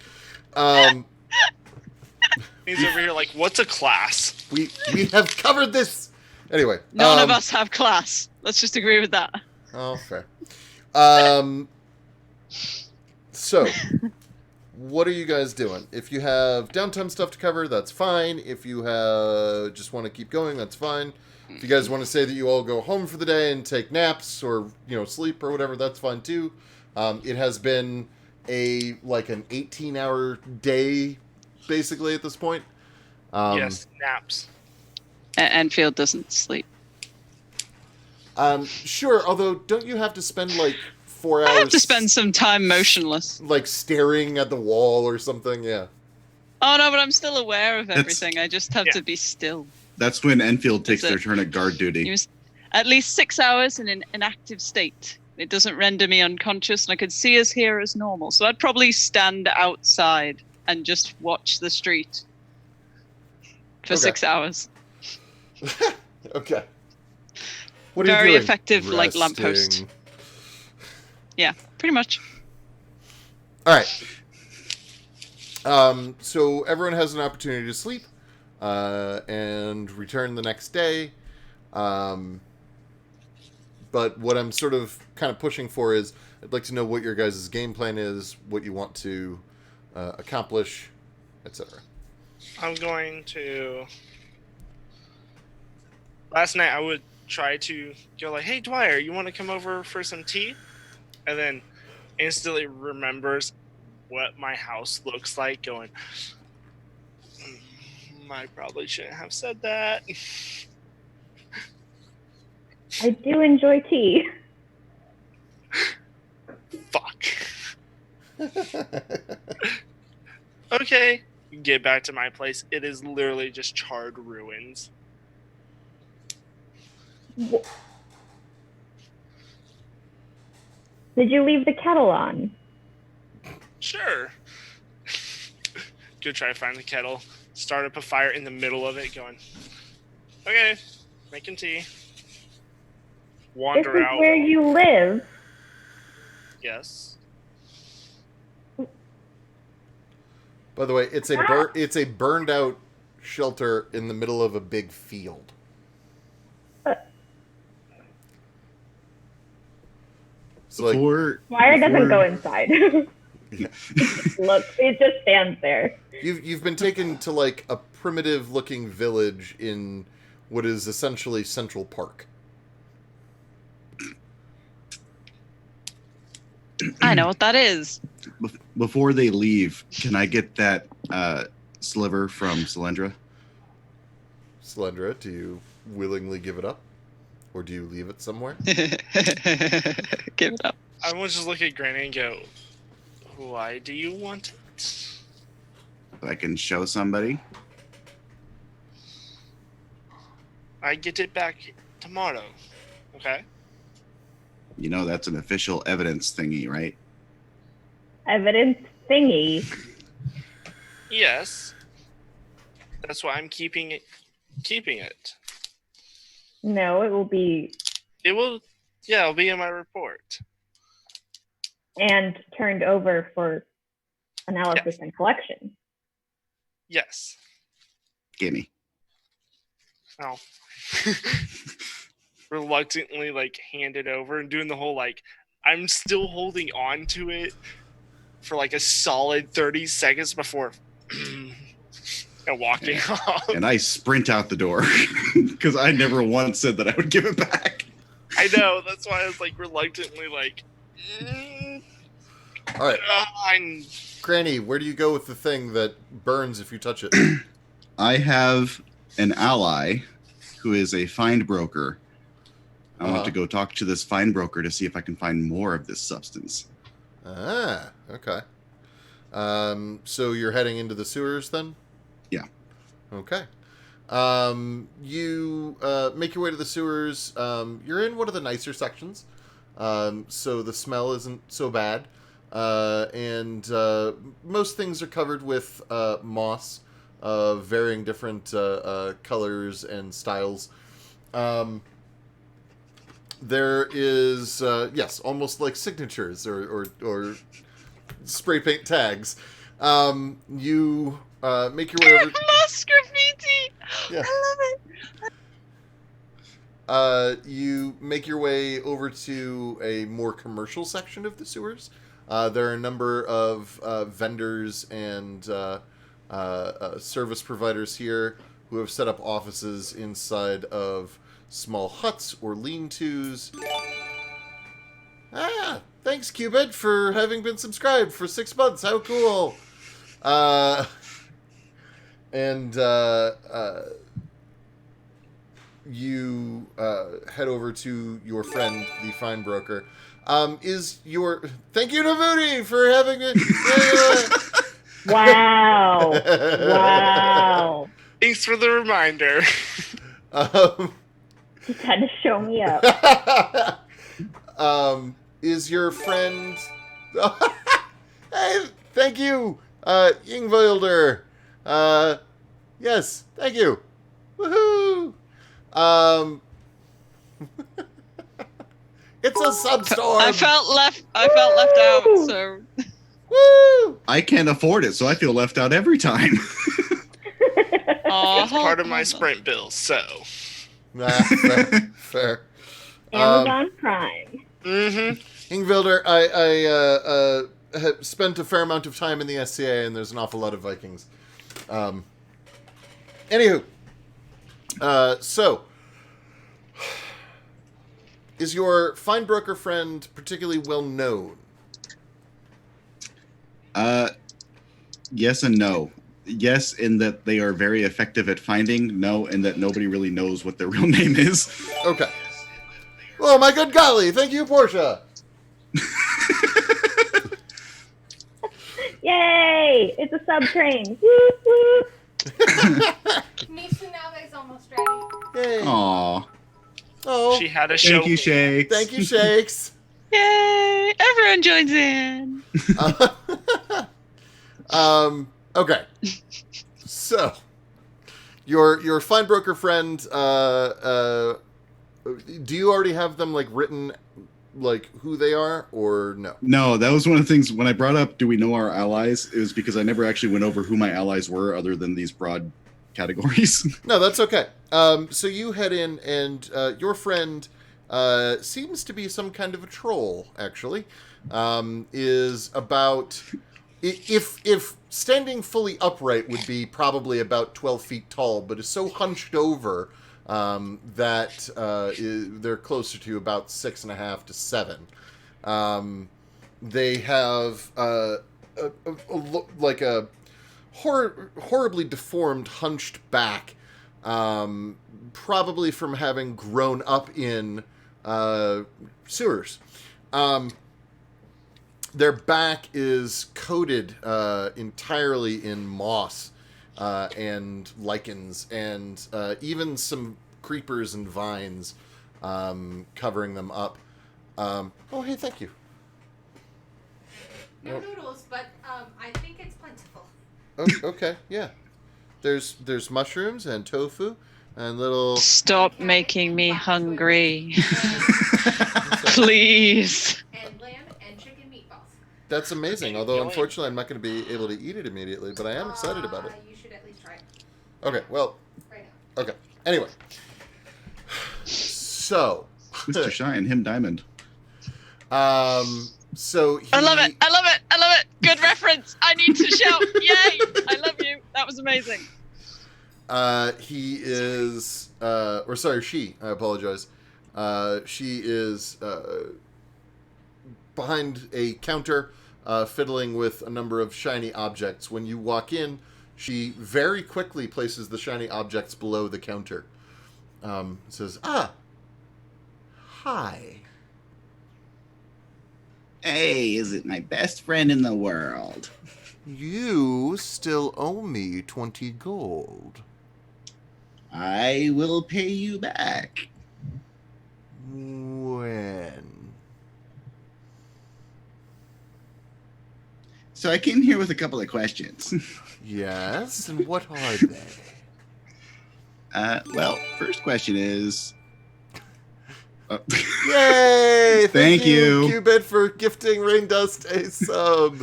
He's over here like, "What's a class?" We have covered this. Anyway, None of us have class. Let's just agree with that. Oh, fair. So, what are you guys doing? If you have downtime stuff to cover, that's fine. If you have just want to keep going, that's fine. If you guys want to say that you all go home for the day and take naps or sleep or whatever, that's fine too. It has been an 18-hour day basically at this point. Yes, naps. Enfield doesn't sleep. Sure. Although, don't you have to spend 4 hours? I have to spend some time motionless. Staring at the wall or something. Yeah. Oh no, but I'm still aware of everything. I just have to be still. That's when Enfield takes their turn at guard duty. He was at least 6 hours in an inactive state. It doesn't render me unconscious, and I could see us here as normal. So I'd probably stand outside and just watch the street for 6 hours. Okay. What are Very you doing? effective, lamppost. Yeah, pretty much. All right. So everyone has an opportunity to sleep and return the next day. But what I'm sort of kind of pushing for is I'd like to know what your guys' game plan is, what you want to accomplish, etc. I'm going to... Last night I would try to go like, "Hey, Dwyer, you want to come over for some tea?" And then instantly remembers what my house looks like, going, I probably shouldn't have said that. I do enjoy tea. Fuck. Okay, get back to my place. It is literally just charred ruins. Did you leave the kettle on? Sure. Go try to find the kettle. Start up a fire in the middle of it, going, "Okay, making tea." Wander This is out. where you live. Yes. By the way, it's a burned out shelter in the middle of a big field. So Dwyer doesn't go inside. Look, it just stands there. You've been taken to a primitive looking village in what is essentially Central Park. I know what that is. Before they leave, can I get that sliver from Cylindra? Cylindra, do you willingly give it up? Or do you leave it somewhere? Give it up. I want to just look at Granny and go, "Why do you want it?" So I can show somebody. I get it back tomorrow. Okay? You know that's an official evidence thingy, right? Evidence thingy. Yes. That's why I'm keeping it. No, it will be It will, yeah, it'll be in my report. and turned over for analysis and collection. Yes. Gimme. Oh. Reluctantly, hand it over and doing the whole, I'm still holding on to it for, a solid 30 seconds before and walking off. And I sprint out the door because I never once said that I would give it back. I know. That's why I was, reluctantly, All right, I'm Granny, where do you go with the thing that burns if you touch it? I have an ally who is a find broker. I want to go talk to this find broker to see if I can find more of this substance. Ah, okay. So you're heading into the sewers then? Yeah. Okay. You make your way to the sewers. You're in one of the nicer sections, so the smell isn't so bad. And most things are covered with moss of varying different colors and styles. There is, yes, almost like signatures or spray paint tags. You make your way over. Moss graffiti. Yeah. I love it. You make your way over to a more commercial section of the sewers. There are a number of vendors and service providers here who have set up offices inside of small huts or lean-tos. Ah, thanks, Cupid, for having been subscribed for 6 months. How cool! You head over to your friend, the fine broker. Thank you, Navudi, for having me. Wow. Wow. Thanks for the reminder. Just had to show me up. Is your friend... Hey, thank you, Ingvilder. Yes, thank you. Woohoo! It's a substorm. I felt left out. So Woo! I can't afford it, so I feel left out every time. oh, It's part of my Sprint bill, so. Nah, fair. Amazon Prime. Mm-hmm. Ingvilder, I have spent a fair amount of time in the SCA, and there's an awful lot of Vikings. Anywho, so is your fine broker friend particularly well known? Yes and no. Yes, in that they are very effective at finding. No, in that nobody really knows what their real name is. Okay. Oh, my good golly. Thank you, Portia. Yay! It's a sub train. Woo, woo. Nisha now is almost ready. Yay. Aw. Oh, She had a show. Thank you, Shakes. thank you, Shakes. yay! Everyone joins in. Okay. So, your fine broker friend, do you already have them, like, written, like, who they are, or no? No, that was one of the things when I brought up, do we know our allies? It was because I never actually went over who my allies were other than these broad categories. No, that's okay. So you head in, and your friend seems to be some kind of a troll, actually. Is about... If standing fully upright would be probably about 12 feet tall, but is so hunched over that they're closer to about 6.5 to 7. They have like a horribly deformed, hunched back, probably from having grown up in sewers. Their back is coated entirely in moss and lichens and even some creepers and vines covering them up. Oh, hey, thank you. No noodles, but I think it's plentiful. Okay, yeah. There's mushrooms and tofu and little... Stop making me hungry. Please. And lamb and chicken meatballs. That's amazing, although unfortunately I'm not going to be able to eat it immediately, but I am excited about it. You should at least try it. Okay, well, Right now. okay. Anyway. So... Mr. Shine, him Diamond. So he... I love it. I love it. I love it. Good reference. I need to shout. Yay. I love you. That was amazing. He is, she, I apologize. She is, behind a counter, fiddling with a number of shiny objects. When you walk in, she very quickly places the shiny objects below the counter. Says, hi. Hey, is it my best friend in the world? You still owe me 20 gold. I will pay you back. When? So I came here with a couple of questions. Yes, and what are they? Well, first question is... Yay! Thank you. Qubit, for gifting Raindust a sub.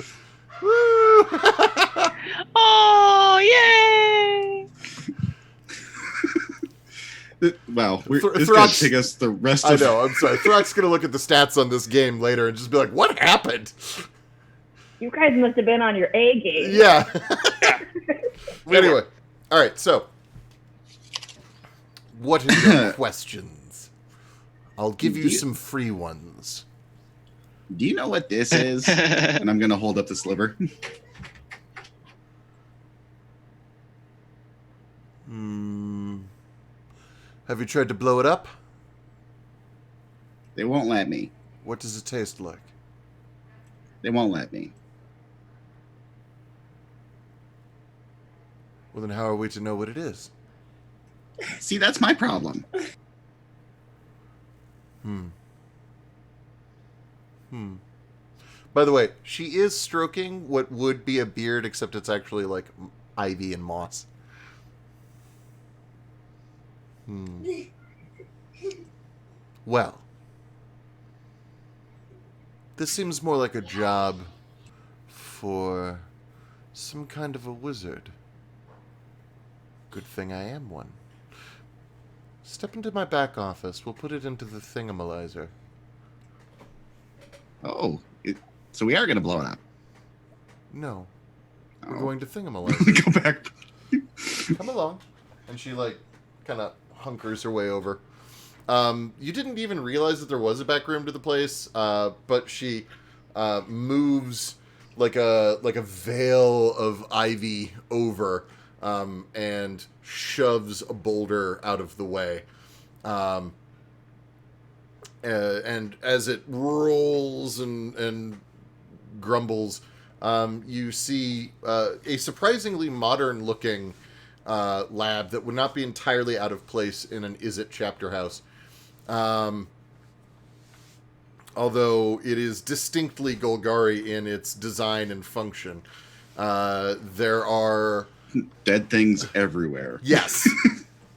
Woo! Oh, yay! Wow, this Throx- going to take us the rest I of... know, I'm sorry. Throck's going to look at the stats on this game later and just be like, what happened? You guys must have been on your A game. Yeah. Anyway, all right, so what are your questions? I'll give you some free ones. Do you know what this is? And I'm going to hold up the sliver. Have you tried to blow it up? They won't let me. What does it taste like? They won't let me. Well, then how are we to know what it is? See, that's my problem. By the way, she is stroking what would be a beard, except it's actually like ivy and moss. Well, this seems more like a job for some kind of a wizard. Good thing I am one. Step into my back office. We'll put it into the thingamalizer. Oh, so we are going to blow it up. No. We're Oh. going to thingamalizer. Go back. Come along. And she, like, kind of hunkers her way over. You didn't even realize that there was a back room to the place, but she moves like a veil of ivy over and shoves a boulder out of the way. And as it rolls and grumbles, you see a surprisingly modern-looking lab that would not be entirely out of place in an Is-It chapter house. Although it is distinctly Golgari in its design and function. There are... Dead things everywhere. Yes.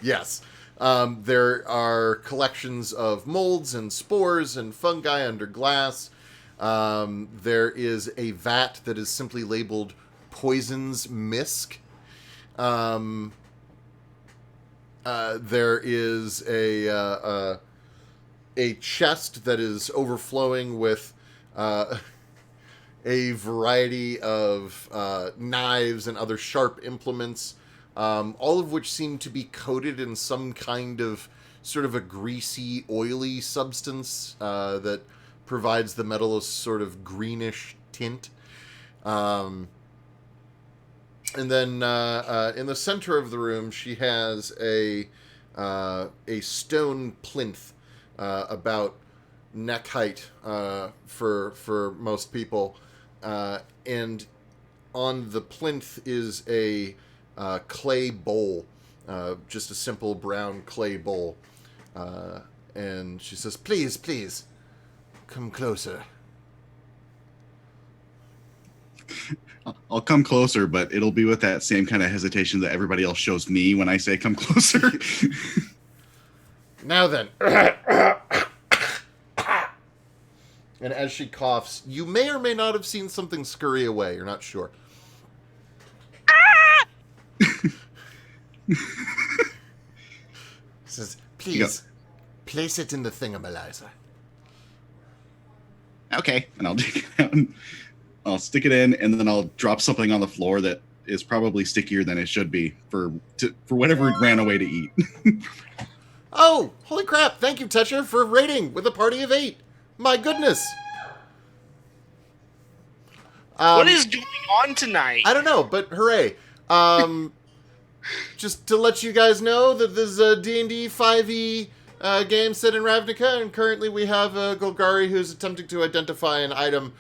Yes. There are collections of molds and spores and fungi under glass. There is a vat that is simply labeled Poison's Misk. There is a chest that is overflowing with a variety of knives and other sharp implements, all of which seem to be coated in some kind of sort of a greasy, oily substance that provides the metal a sort of greenish tint. And then in the center of the room, she has a stone plinth about neck height for most people, and on the plinth is a clay bowl, just a simple brown clay bowl. And she says, "Please, please, come closer." I'll come closer, but it'll be with that same kind of hesitation that everybody else shows me when I say come closer. Now then. And as she coughs, you may or may not have seen something scurry away. You're not sure. Says, "Please, place it in the thingamalizer." Okay, and I'll dig it out. I'll stick it in, and then I'll drop something on the floor that is probably stickier than it should be for whatever it ran away to eat. Oh, holy crap. Thank you, Tetcher, for raiding with a party of 8. My goodness. What is going on tonight? I don't know, but hooray. Just to let you guys know that this is a D&D 5e game set in Ravnica, and currently we have Golgari who's attempting to identify an item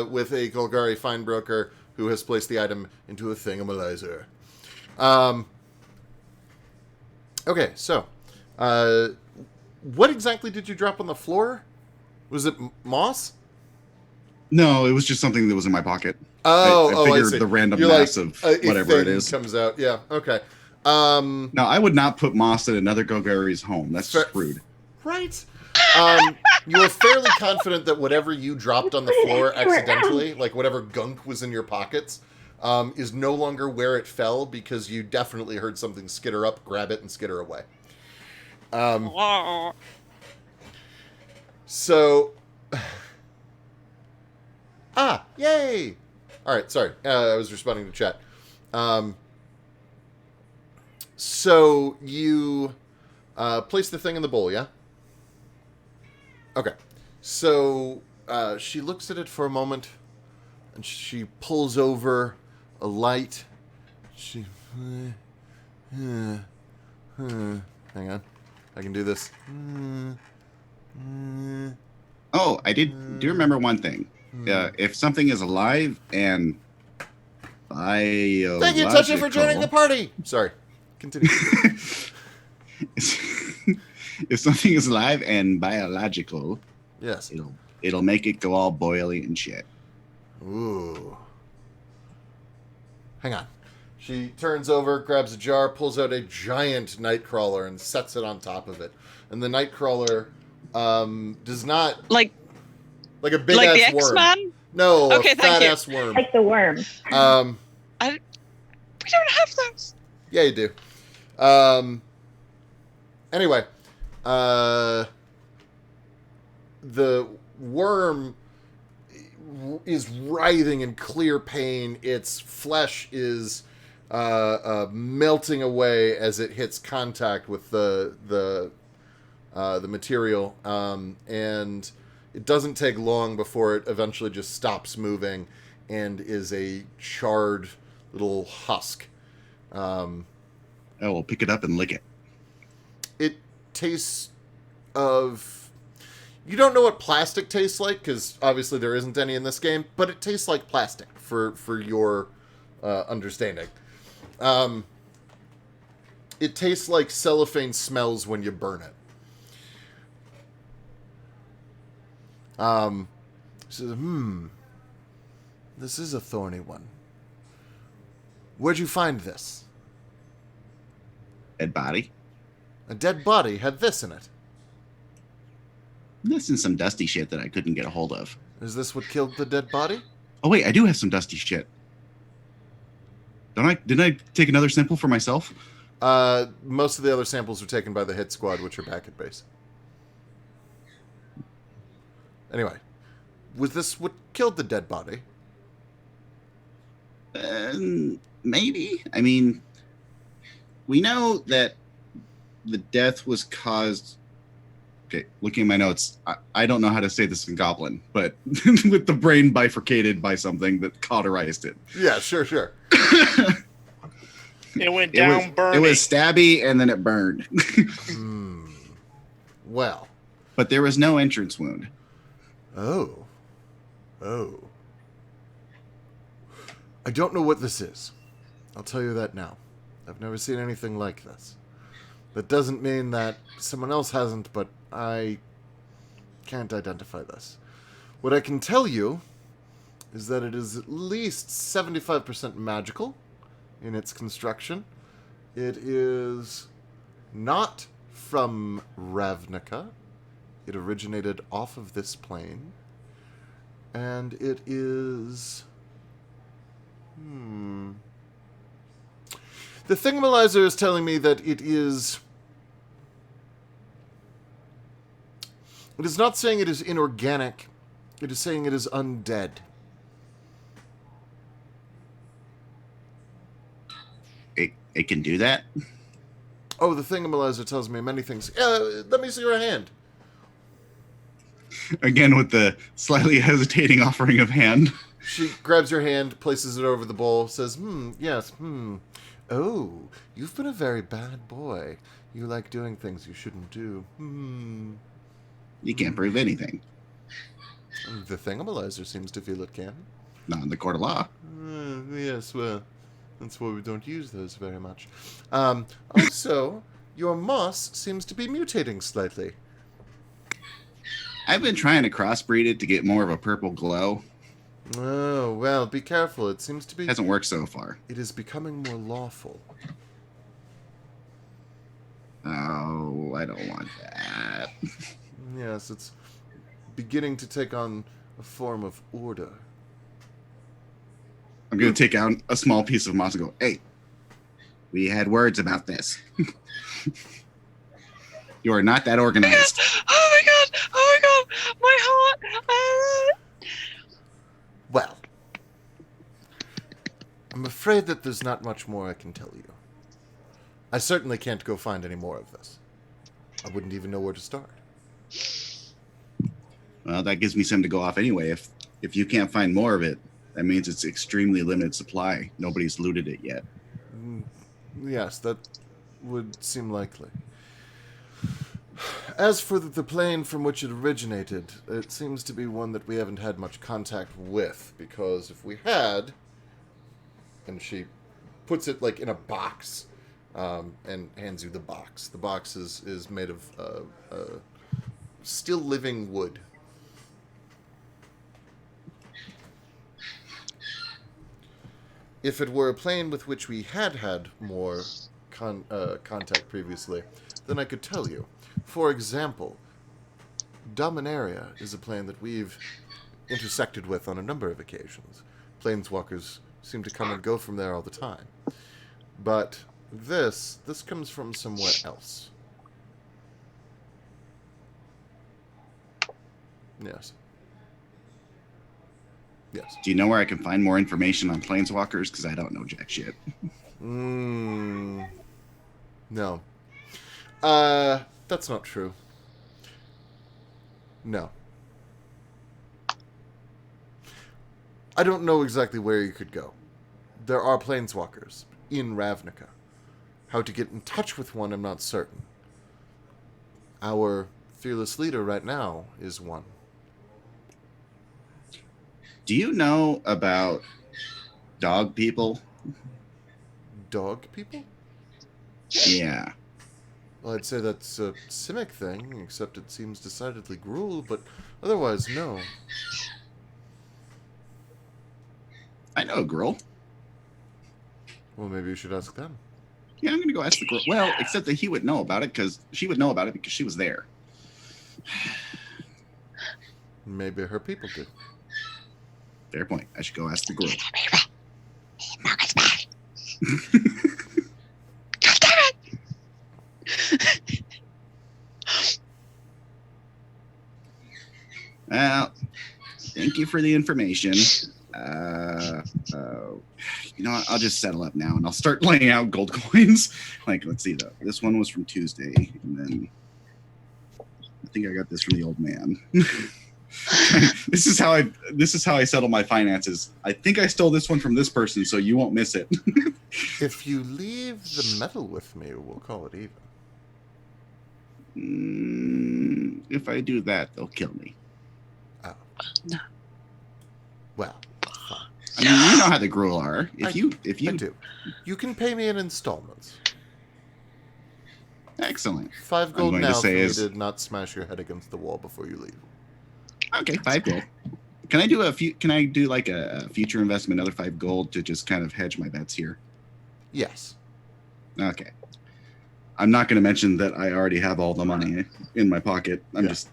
with a Golgari Finebroker who has placed the item into a Thingamalizer. Okay, so, what exactly did you drop on the floor? Was it moss? No, it was just something that was in my pocket. I figured see. the random You're mass like, of a whatever it thing is. comes out. Yeah, okay. Now, I would not put moss in another Golgari's home. That's just rude. Right. You were fairly confident that whatever you dropped on the floor accidentally, like whatever gunk was in your pockets, is no longer where it fell because you definitely heard something skitter up, grab it, and skitter away. So... yay! Alright, sorry. I was responding to chat. So, you place the thing in the bowl, yeah? Okay. So, she looks at it for a moment, and she pulls over a light. She... hang on. I can do this. Oh, I do remember one thing. If something is alive and biological... Thank you, Touchy, for joining the party! Sorry. Continue. If something is alive and biological, Yes. it'll make it go all boily and shit. Ooh. Hang on. She turns over, grabs a jar, pulls out a giant nightcrawler, and sets it on top of it. And the nightcrawler does not... Like a big the ass worm. X-Man? No, Okay, a thank fat you. ass worm. Like the worm. We don't have those. Yeah, you do. Anyway, the worm is writhing in clear pain. Its flesh is melting away as it hits contact with the material, and it doesn't take long before it eventually just stops moving and is a charred little husk. We'll pick it up and lick it. It tastes of... You don't know what plastic tastes like, because obviously there isn't any in this game, but it tastes like plastic for your understanding. It tastes like cellophane smells when you burn it. She says, this is a thorny one. Where'd you find this? Dead body. A dead body had this in it. This is some dusty shit that I couldn't get a hold of. Is this what killed the dead body? Oh wait, I do have some dusty shit. Didn't I take another sample for myself? Most of the other samples were taken by the hit squad, which are back at base. Anyway, was this what killed the dead body? Maybe. I mean, we know that the death was caused... Okay, looking at my notes, I don't know how to say this in Goblin, but with the brain bifurcated by something that cauterized it. Yeah, sure. It went down burning. It was stabby and then it burned. Well. But there was no entrance wound. Oh. I don't know what this is. I'll tell you that now. I've never seen anything like this. That doesn't mean that someone else hasn't, but I can't identify this. What I can tell you is that it is at least 75% magical in its construction. It is not from Ravnica. It originated off of this plane. And it is... The Thingamalizer is telling me that it is... It is not saying it is inorganic. It is saying it is undead. It can do that? Oh, the Thingamalizer tells me many things. Let me see your hand. Again, with the slightly hesitating offering of hand. She grabs your hand, places it over the bowl, says, yes, Oh, you've been a very bad boy. You like doing things you shouldn't do. You can't prove anything. The Thingamalyzer seems to feel it can. Not in the court of law. Yes, well, that's why we don't use those very much. Also, your moss seems to be mutating slightly. I've been trying to crossbreed it to get more of a purple glow. Oh, well, be careful. It seems to be... Hasn't worked so far. It is becoming more lawful. Oh, I don't want that. Yes, it's beginning to take on a form of order. I'm going to take out a small piece of moss and go, hey, we had words about this. You are not that organized. Oh my god! My heart! Well, I'm afraid that there's not much more I can tell you. I certainly can't go find any more of this. I wouldn't even know where to start. Well, that gives me something to go off anyway. If you can't find more of it, that means it's extremely limited supply. Nobody's looted it yet. Yes, that would seem likely. As for the plane from which it originated, it seems to be one that we haven't had much contact with, because if we had, and she puts it like in a box, and hands you the box. The box is made of still living wood. If it were a plane with which we had more contact previously, then I could tell you. For example, Dominaria is a plane that we've intersected with on a number of occasions. Planeswalkers seem to come and go from there all the time. But this comes from somewhere else. Yes. Yes. Do you know where I can find more information on planeswalkers? Because I don't know jack shit. No. That's not true. No. I don't know exactly where you could go. There are planeswalkers in Ravnica. How to get in touch with one, I'm not certain. Our fearless leader right now is one. Do you know about dog people? Dog people? Yeah. Well, I'd say that's a Simic thing, except it seems decidedly Gruul, but otherwise, no. I know a girl. Well, maybe you should ask them. Yeah, I'm going to go ask the girl. Well, except that he would know about it because she would know about it because she was there. Maybe her people do. Fair point. I should go ask the girl. Well, thank you for the information. You know what? I'll just settle up now and I'll start laying out gold coins. Like, let's see though. This one was from Tuesday, and then I think I got this from the old man. This is how I settle my finances. I think I stole this one from this person, so you won't miss it. If you leave the metal with me, we'll call it even. If I do that, they'll kill me. Oh. No. Well, fine. I mean, you know how the Gruul are. If I you do. You can pay me in installments. Excellent. 5 gold going now to for say me is- to not smash your head against the wall before you leave. Okay, 5 gold. Can I do like a future investment, another 5 gold to just kind of hedge my bets here? Yes. Okay. I'm not going to mention that I already have all the money in my pocket. I'm just.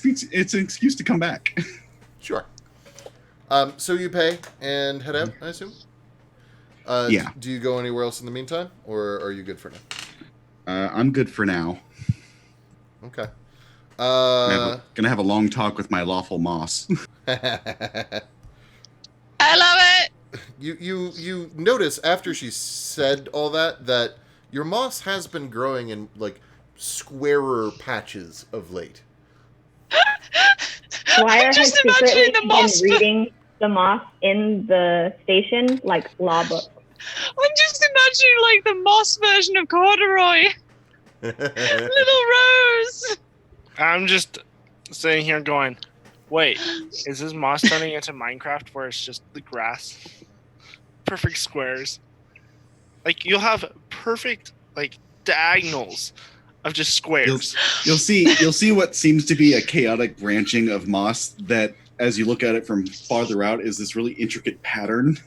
It's an excuse to come back. Sure. So you pay and head out, I assume? Yeah. Do you go anywhere else in the meantime, or are you good for now? I'm good for now. Okay. Gonna have a long talk with my lawful moss. I love it. You notice after she said all that your moss has been growing in like squarer patches of late. Dwyer has just secretly imagining the been moss. reading the moss in the station like law books. I'm just imagining like the moss version of corduroy. Little Rose. I'm just sitting here going, wait, is this moss turning into Minecraft where it's just the grass? Perfect squares. Like, you'll have perfect, like, diagonals of just squares. You'll see what seems to be a chaotic branching of moss that, as you look at it from farther out, is this really intricate pattern.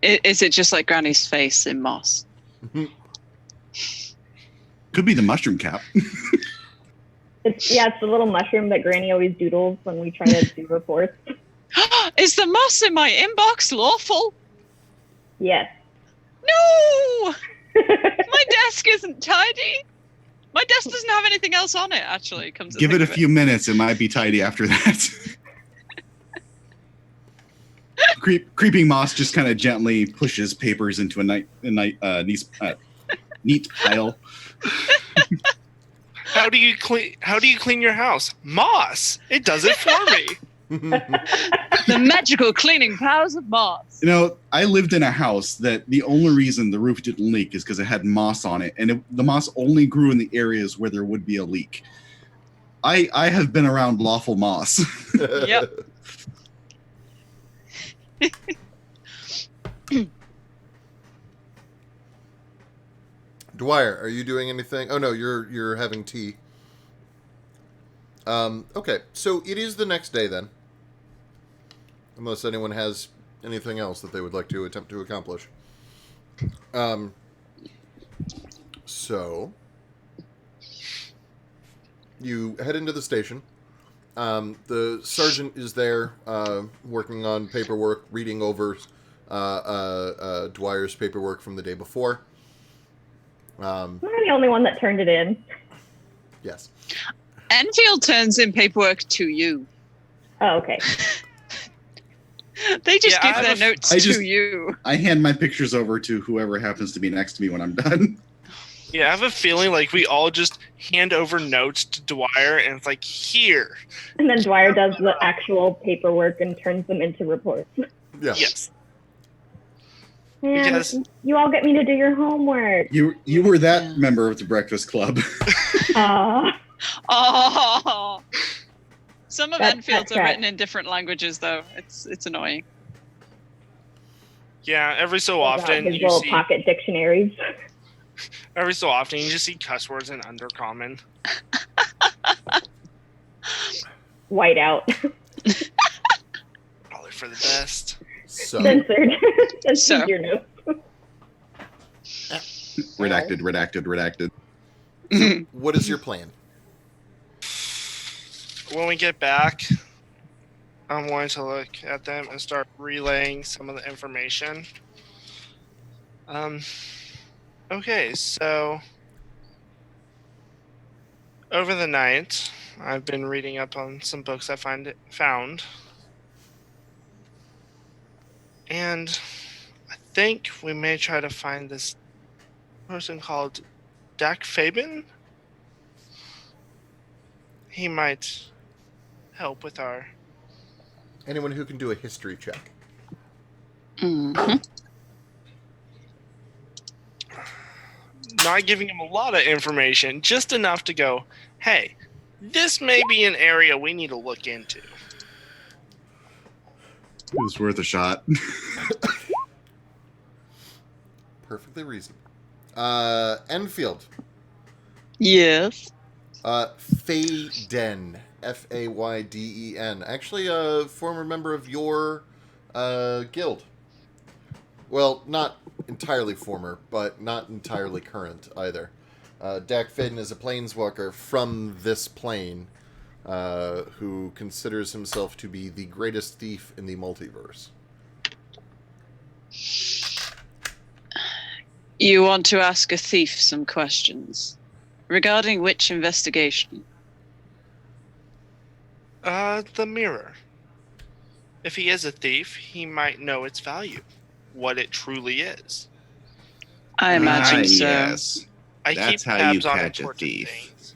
Is it just like Granny's face in moss? Could be the mushroom cap. It's the little mushroom that Granny always doodles when we try to do reports. Is the moss in my inbox lawful? Yes. No! My desk isn't tidy. My desk doesn't have anything else on it, actually. Comes to Give it think a of few minutes. It might be tidy after that. Creeping moss just kind of gently pushes papers into a neat pile. How do you clean your house? Moss. It does it for me. The magical cleaning powers of moss. You know, I lived in a house that the only reason the roof didn't leak is because it had moss on it, and the moss only grew in the areas where there would be a leak. I have been around lawful moss. Yep. Dwyer, are you doing anything? Oh no, you're having tea. Okay, so it is the next day then. Unless anyone has anything else that they would like to attempt to accomplish. So you head into the station. The sergeant is there, working on paperwork, reading over Dwyer's paperwork from the day before. I'm the only one that turned it in. Yes. Enfield turns in paperwork to you. Oh, okay. They just Yeah, give their notes to you. I hand my pictures over to whoever happens to be next to me when I'm done. Yeah, I have a feeling like we all just hand over notes to Dwyer, and it's like, here. And then Dwyer does the actual paperwork and turns them into reports. Yeah. Yes. Man, Because- you all get me to do your homework. You were that member of the Breakfast Club. Oh. Some of That's Enfield's are right. written in different languages, though. It's annoying. Yeah, every so often His you little see pocket dictionaries. every so often you just see cuss words in undercommon. White out. Probably for the best. So Censored. That's So. your note. redacted. what is your plan? When we get back, I'm going to look at them and start relaying some of the information. Okay, so over the night, I've been reading up on some books I found, and I think we may try to find this person called Dak Fabian. He might help with our. Anyone who can do a history check. Mhm. Not giving him a lot of information, just enough to go, hey, this may be an area we need to look into. It was worth a shot. Perfectly reasonable. Enfield. Yes. Fayden. Fayden. Actually, a former member of your guild. Well, not entirely former, but not entirely current either. Dak Fayden is a planeswalker from this plane who considers himself to be the greatest thief in the multiverse. You want to ask a thief some questions. Regarding which investigation? The mirror. If he is a thief, he might know its value, what it truly is. I imagine so. Yes. I That's keep how you tabs on catch a important thief. things.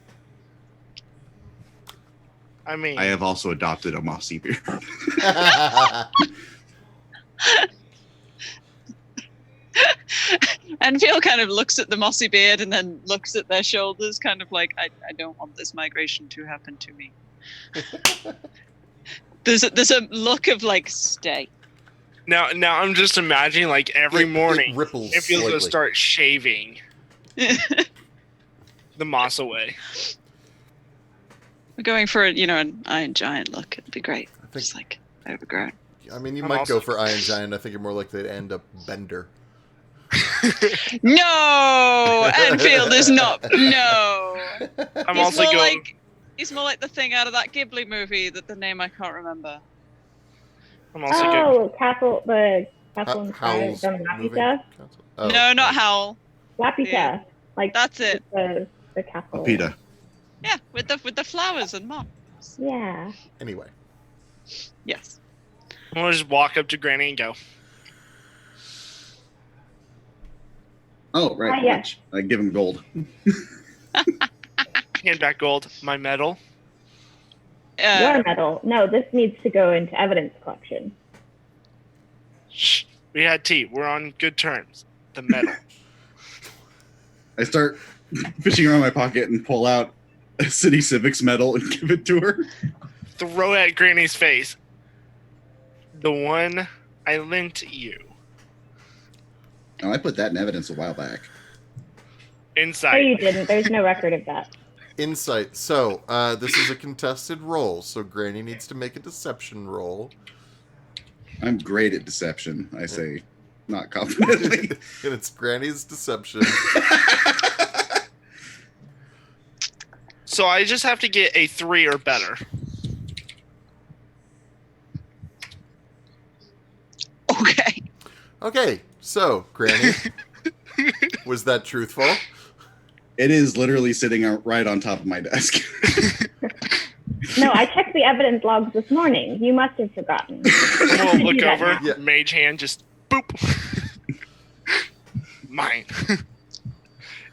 I mean, I have also adopted a mossy beard. Enfield kind of looks at the mossy beard and then looks at their shoulders, kind of like, I don't want this migration to happen to me. There's a look of like, stay. now I'm just imagining like every morning, it ripples if you'll slightly. just start shaving the moss away. We're going for an Iron Giant look. It'd be great. I think, Just like overgrown. I mean, you I'm might also- go for Iron Giant. I think you're more likely to end up Bender. No, Enfield is not. No. I'm He's also more going. like he's more like the thing out of that Ghibli movie that the name I can't remember. I'm also going. the castle in Howl's the moving Lapita. console. Oh. No, not Howl. Lapita. Yeah. Like That's it. the castle. Lapita. Yeah, with the flowers and moss. Yeah. Anyway. Yes. I'm gonna just walk up to Granny and go. Oh, right. yeah. Which I give him gold. Hand back gold, my medal. Your medal. No, this needs to go into evidence collection. Shh. We had tea. We're on good terms. The medal. I start fishing around my pocket and pull out a city civics medal and give it to her. Throw at Granny's face. The one I lent you. Oh, I put that in evidence a while back. No, Inside. you didn't. There's no record of that. Insight. So, this is a contested roll, so Granny needs to make a deception roll. I'm great at deception, I say, not confidently. And it's Granny's deception. So I just have to get a 3 or better. Okay. Okay, so, Granny, was that truthful? It is literally sitting right on top of my desk. No, I checked the evidence logs this morning. You must have forgotten. We'll look Do that over. now. Yeah. Mage hand just boop. Mine.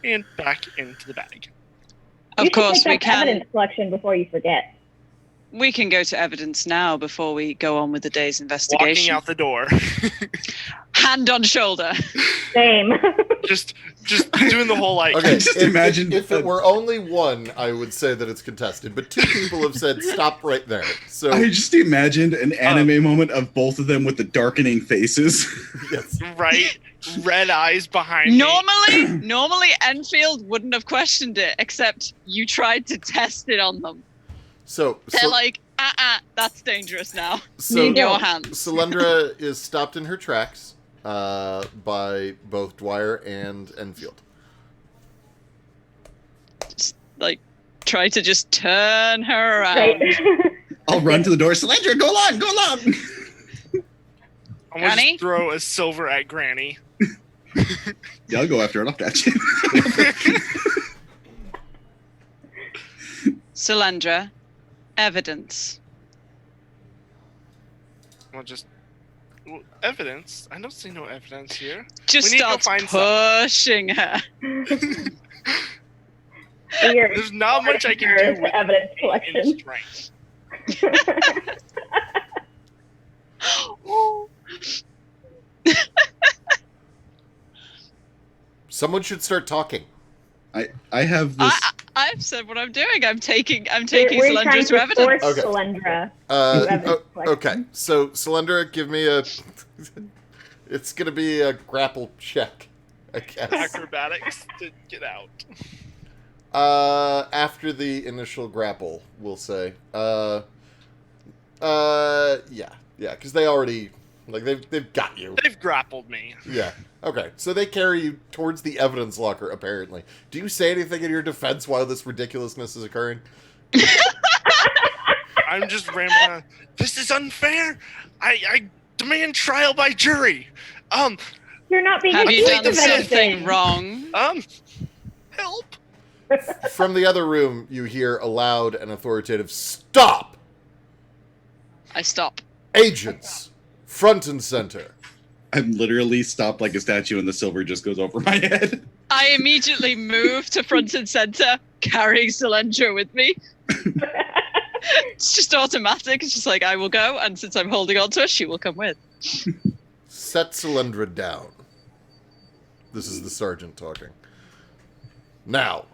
And back into the bag. Of You should course take we that to can. Evidence collection before you forget. We can go to evidence now before we go on with the day's Walking investigation. out the door. Hand on shoulder. Same. just doing the whole like. Okay, Just imagine if it were only one, I would say that it's contested, but 2 people have said stop right there. So, I just imagined an anime moment of both of them with the darkening faces. yes. Right, red eyes behind me. Normally Enfield wouldn't have questioned it, except you tried to test it on them. So, They're like, that's dangerous now. so Need your hands. Solyndra is stopped in her tracks by both Dwyer and Enfield. Just, like, try to just turn her around. Right. I'll run to the door. Solyndra, go along, go along. I'm gonna Granny? just throw a silver at Granny. Yeah, I'll go after it. I'll catch it. Solyndra, evidence. I'll just. Well, evidence? I don't see no evidence here. Just We need to starts find some. pushing her. There's not much I can do with evidence in collection. strength. Someone should start talking. I have this. I've said what I'm doing. I'm taking We're Solyndra trying to to evidence. force Okay. Solyndra. Okay, so Solyndra, give me a. It's gonna be a grapple check, I guess. Acrobatics to get out. After the initial grapple, we'll say. Yeah, because they already, like, they've got you. They've grappled me. Yeah. Okay, so they carry you towards the evidence locker, apparently. Do you say anything in your defense while this ridiculousness is occurring? I'm just rambling on. This is unfair. I demand trial by jury. You're not being Have you accused done of something anything. wrong? Help. From the other room, you hear a loud and authoritative, "Stop! I stop. Agents! Front and center!" I'm literally stopped like a statue, and the silver just goes over my head. I immediately move to front and center, carrying Solyndra with me. It's just automatic. It's just like, I will go, and since I'm holding on to her, she will come with. Set Cylindra down. This is the sergeant talking. Now,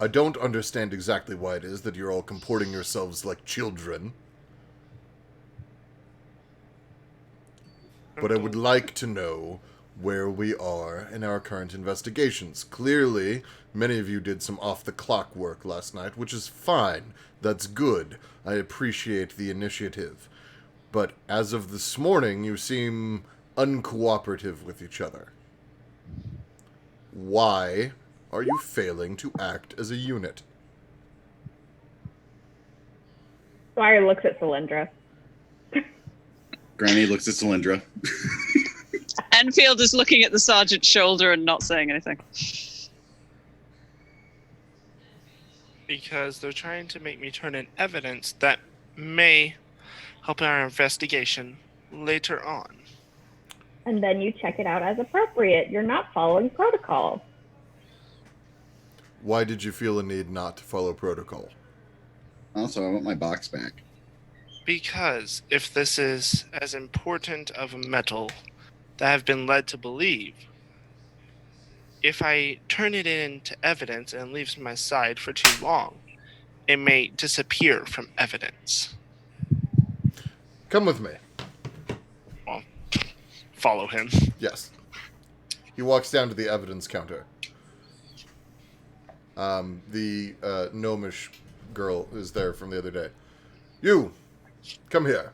I don't understand exactly why it is that you're all comporting yourselves like children, but I would like to know where we are in our current investigations. Clearly, many of you did some off-the-clock work last night, which is fine. That's good. I appreciate the initiative. But as of this morning, you seem uncooperative with each other. Why are you failing to act as a unit? Dwyer looks at Cylindra. Granny looks at Cylindra. Enfield is looking at the sergeant's shoulder and not saying anything. Because they're trying to make me turn in evidence that may help in our investigation later on. And then you check it out as appropriate. You're not following protocol. Why did you feel a need not to follow protocol? Also, I want my box back. Because if this is as important of a metal that I've been led to believe, if I turn it into evidence and it leaves my side for too long, it may disappear from evidence. Come with me. Well, follow him. Yes. He walks down to the evidence counter. The gnomish girl is there from the other day. You, come here.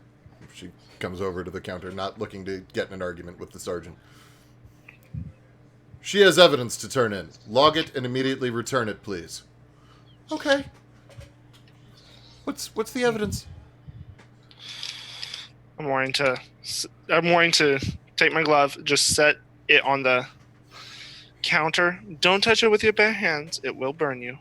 She comes over to the counter, not looking to get in an argument with the sergeant. She has evidence to turn in. Log it and immediately return it, please. Okay. What's the evidence? I'm going to take my glove, just set it on the counter. Don't touch it with your bare hands. It will burn you.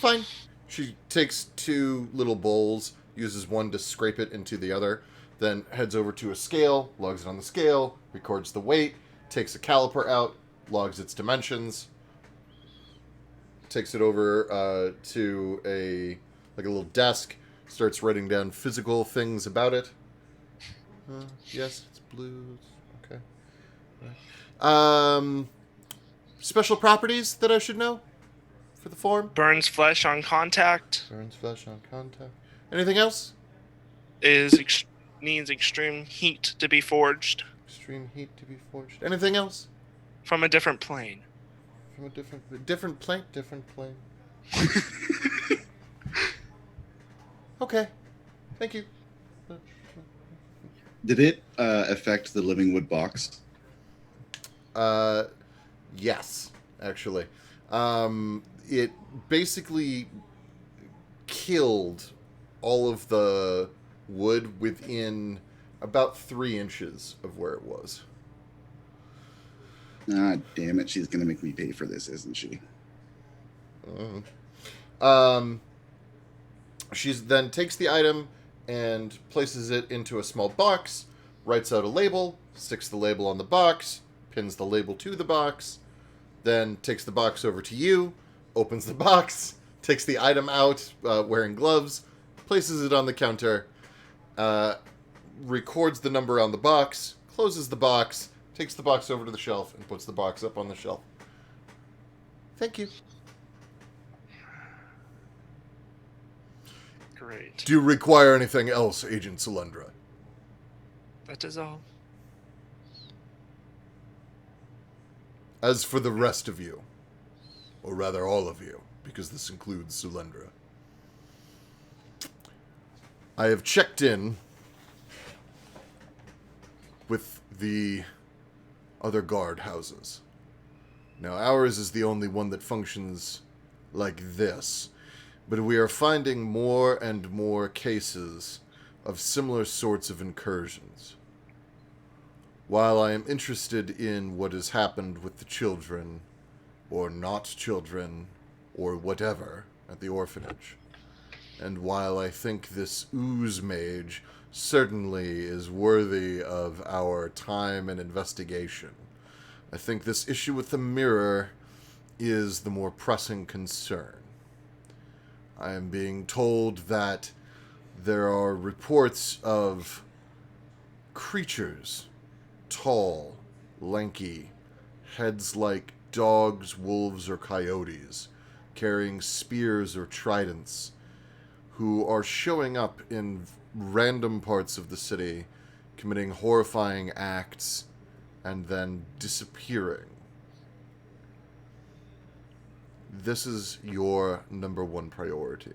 Fine. She takes two little bowls, uses one to scrape it into the other, then heads over to a scale, logs it on the scale, records the weight, takes a caliper out, logs its dimensions, takes it over to a little desk, starts writing down physical things about it. Yes, it's blue. Okay. Special properties that I should know for the form? Burns flesh on contact. Burns flesh on contact. Anything else? Needs extreme heat to be forged. Extreme heat to be forged. Anything else? From a different plane. From a different plane? Different plane. Okay. Thank you. Did it affect the living wood box? Yes, actually. It basically killed all of the wood within about 3 inches of where it was. Ah, damn it. She's going to make me pay for this, isn't she? She then takes the item and places it into a small box, writes out a label, sticks the label on the box, pins the label to the box, then takes the box over to you, opens the box, takes the item out, wearing gloves, places it on the counter, records the number on the box, closes the box, takes the box over to the shelf, and puts the box up on the shelf. Thank you. Great. Do you require anything else, Agent Cylindra? That is all. As for the rest of you, or rather all of you, because this includes Cylindra, I have checked in with the other guard houses. Now, ours is the only one that functions like this, but we are finding more and more cases of similar sorts of incursions. While I am interested in what has happened with the children, or not children, or whatever, at the orphanage, and while I think this ooze mage certainly is worthy of our time and investigation, I think this issue with the mirror is the more pressing concern. I am being told that there are reports of creatures, tall, lanky, heads like dogs, wolves, or coyotes, carrying spears or tridents, who are showing up in random parts of the city, committing horrifying acts, and then disappearing. This is your number one priority.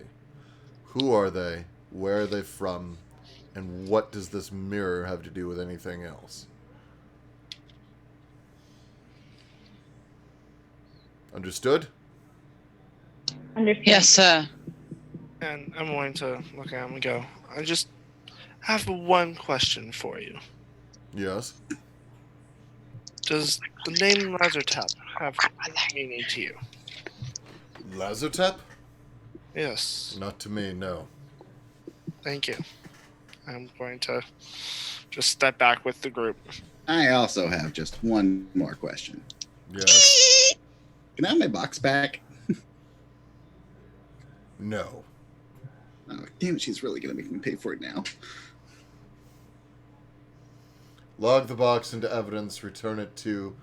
Who are they? Where are they from? And what does this mirror have to do with anything else? Understood? Understand? Yes, sir. And I'm going to look at him and go, I just have one question for you. Yes. Does the name Lazartap have any meaning to you? Lazotep? Yes. Not to me, no. Thank you. I'm going to just step back with the group. I also have just one more question. Yes. Can I have my box back? No. Oh, damn it, she's really going to make me pay for it now. Log the box into evidence. Return it to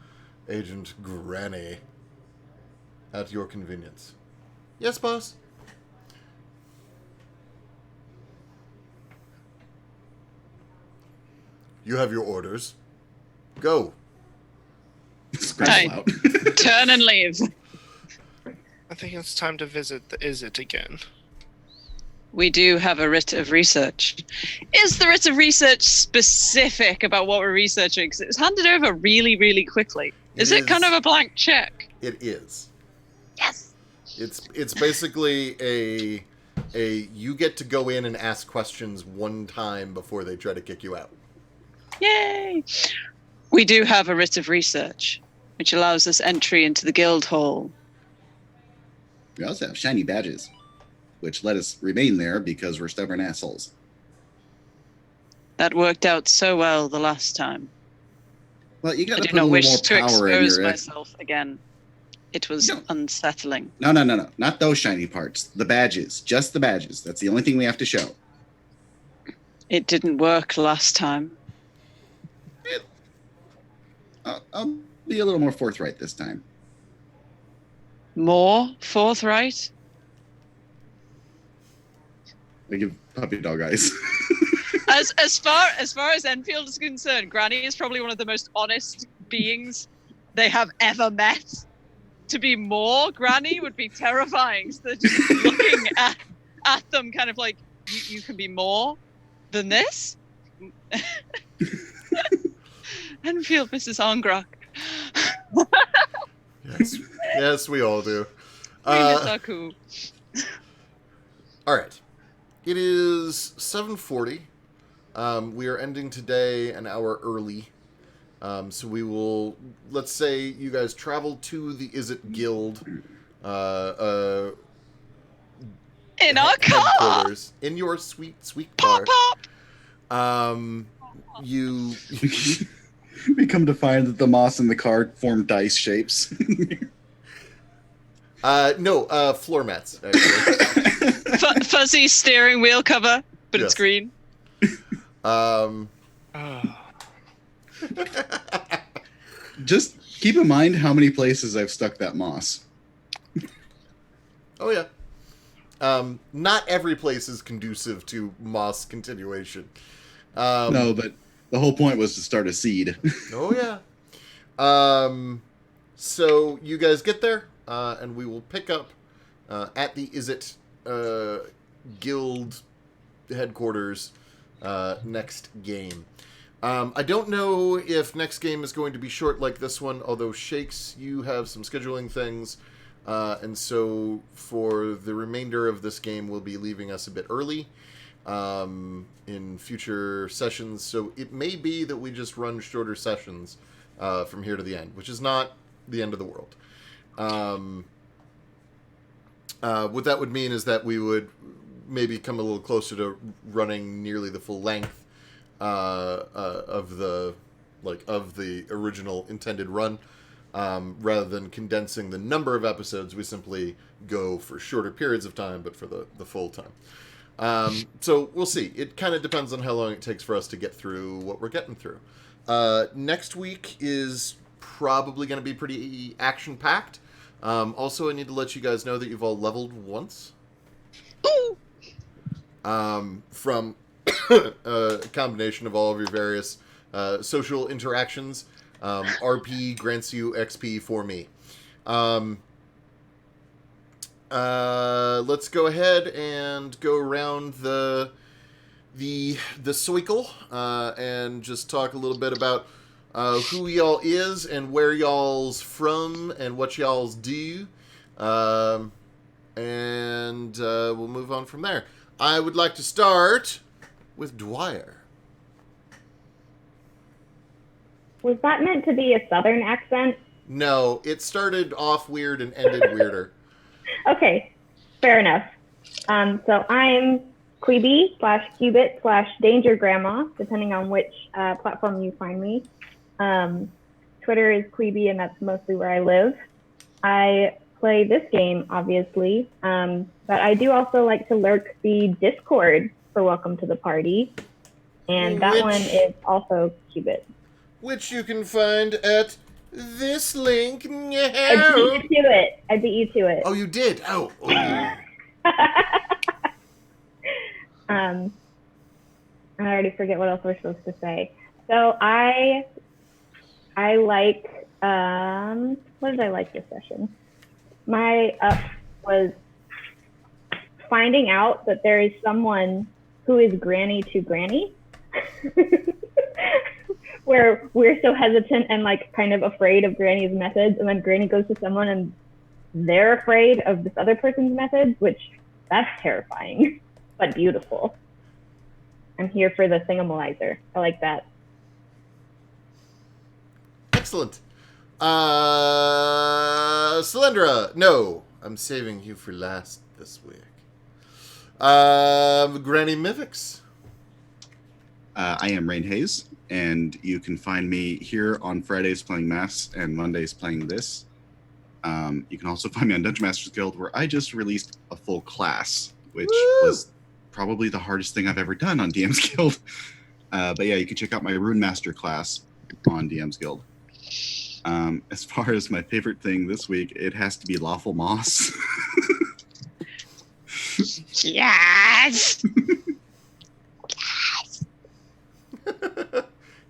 Agent Granny at your convenience. Yes, boss? You have your orders. Go. Scramble out. Turn and leave. I think it's time to visit the Is It again. We do have a writ of research. Is the writ of research specific about what we're researching? Because it was handed over really, really quickly. Is it kind of a blank check? It is. Yes. It's basically a you get to go in and ask questions one time before they try to kick you out. Yay! We do have a writ of research, which allows us entry into the guild hall. We also have shiny badges, which let us remain there because we're stubborn assholes. That worked out so well the last time. Well, you got I to do put a not little wish more to power in expose your... myself again. It was No. unsettling. No. Not those shiny parts. The badges. Just the badges. That's the only thing we have to show. It didn't work last time. I'll be a little more forthright this time. More forthright? I give puppy dog eyes. As far as Enfield is concerned, Granny is probably one of the most honest beings they have ever met. To be more Granny would be terrifying. So just looking at them, kind of like, you can be more than this. Enfield, Mrs. Ongrock. Yes, we all do. We miss our coup. All right. It is 7:40. We are ending today an hour early. So we will, let's say you guys travel to the Is It Guild In our car! headquarters, in your sweet car. Pop, pop! You We come to find that the moss in the card form dice shapes. no, floor mats, actually. Fuzzy steering wheel cover, but Yes. it's green. Just keep in mind how many places I've stuck that moss. Oh, yeah. Not every place is conducive to moss continuation. No, but the whole point was to start a seed. Oh, yeah. So you guys get there, and we will pick up at the Is It Guild headquarters next game. I don't know if next game is going to be short like this one, although Shakes, you have some scheduling things, and so for the remainder of this game, we'll be leaving us a bit early in future sessions, so it may be that we just run shorter sessions from here to the end, which is not the end of the world. What that would mean is that we would maybe come a little closer to running nearly the full length of the original intended run. Rather than condensing the number of episodes, we simply go for shorter periods of time, but for the full time. So we'll see. It kind of depends on how long it takes for us to get through what we're getting through. Next week is probably going to be pretty action-packed. Also, I need to let you guys know that you've all leveled once. From a combination of all of your various social interactions. RP grants you XP for me. Let's go ahead and go around the cycle and just talk a little bit about who y'all is and where y'all's from and what y'all's do. And we'll move on from there. I would like to start with Dwyer. Was that meant to be a southern accent? No, it started off weird and ended weirder. Okay, fair enough. So I'm Queeby /Qubit /Danger Grandma, depending on which platform you find me. Twitter is Queeby, and that's mostly where I live. I play this game, obviously, but I do also like to lurk the Discord for Welcome to the Party, and that one is also Qubit. Which you can find at this link. I beat you to it. Oh, you did? Oh. I already forget what else we're supposed to say. So I like, what did I like this session? My up was finding out that there is someone who is Granny to Granny. Where we're so hesitant and like kind of afraid of Granny's methods, and then Granny goes to someone and they're afraid of this other person's methods, which that's terrifying, but beautiful. I'm here for the thingamalizer. I like that. Excellent. Cylindra. No, I'm saving you for last this week. Granny Mivix. I am Rain Hayes, and you can find me here on Fridays playing Mass and Mondays playing this. You can also find me on Dungeon Masters Guild, where I just released a full class, which was probably the hardest thing I've ever done on DM's Guild. But yeah, you can check out my Rune Master class on DM's Guild. As far as my favorite thing this week, it has to be Lawful Moss. Yes!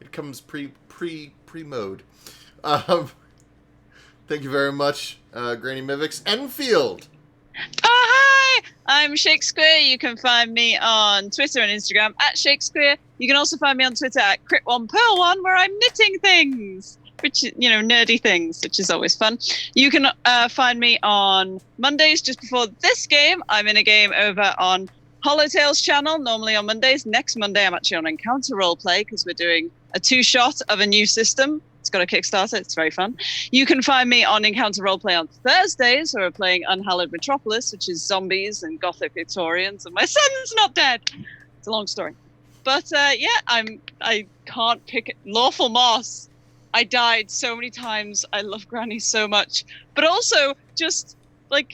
It comes pre-mode. Thank you very much, Granny Mivix. Enfield. Oh, hi! I'm Shakespeare. You can find me on Twitter and Instagram at Shakespeare. You can also find me on Twitter at Crit1Pearl1, where I'm knitting things, which, nerdy things, which is always fun. You can find me on Mondays just before this game. I'm in a game over on Hollowtail's channel, normally on Mondays. Next Monday, I'm actually on Encounter Roleplay because we're doing a 2-shot of a new system. It's got a Kickstarter. It's very fun. You can find me on Encounter Roleplay on Thursdays, where we're playing Unhallowed Metropolis, which is zombies and Gothic Victorians, and my son's not dead. It's a long story. But yeah, I can't pick it. Lawful Moss. I died so many times. I love Granny so much. But also, just, I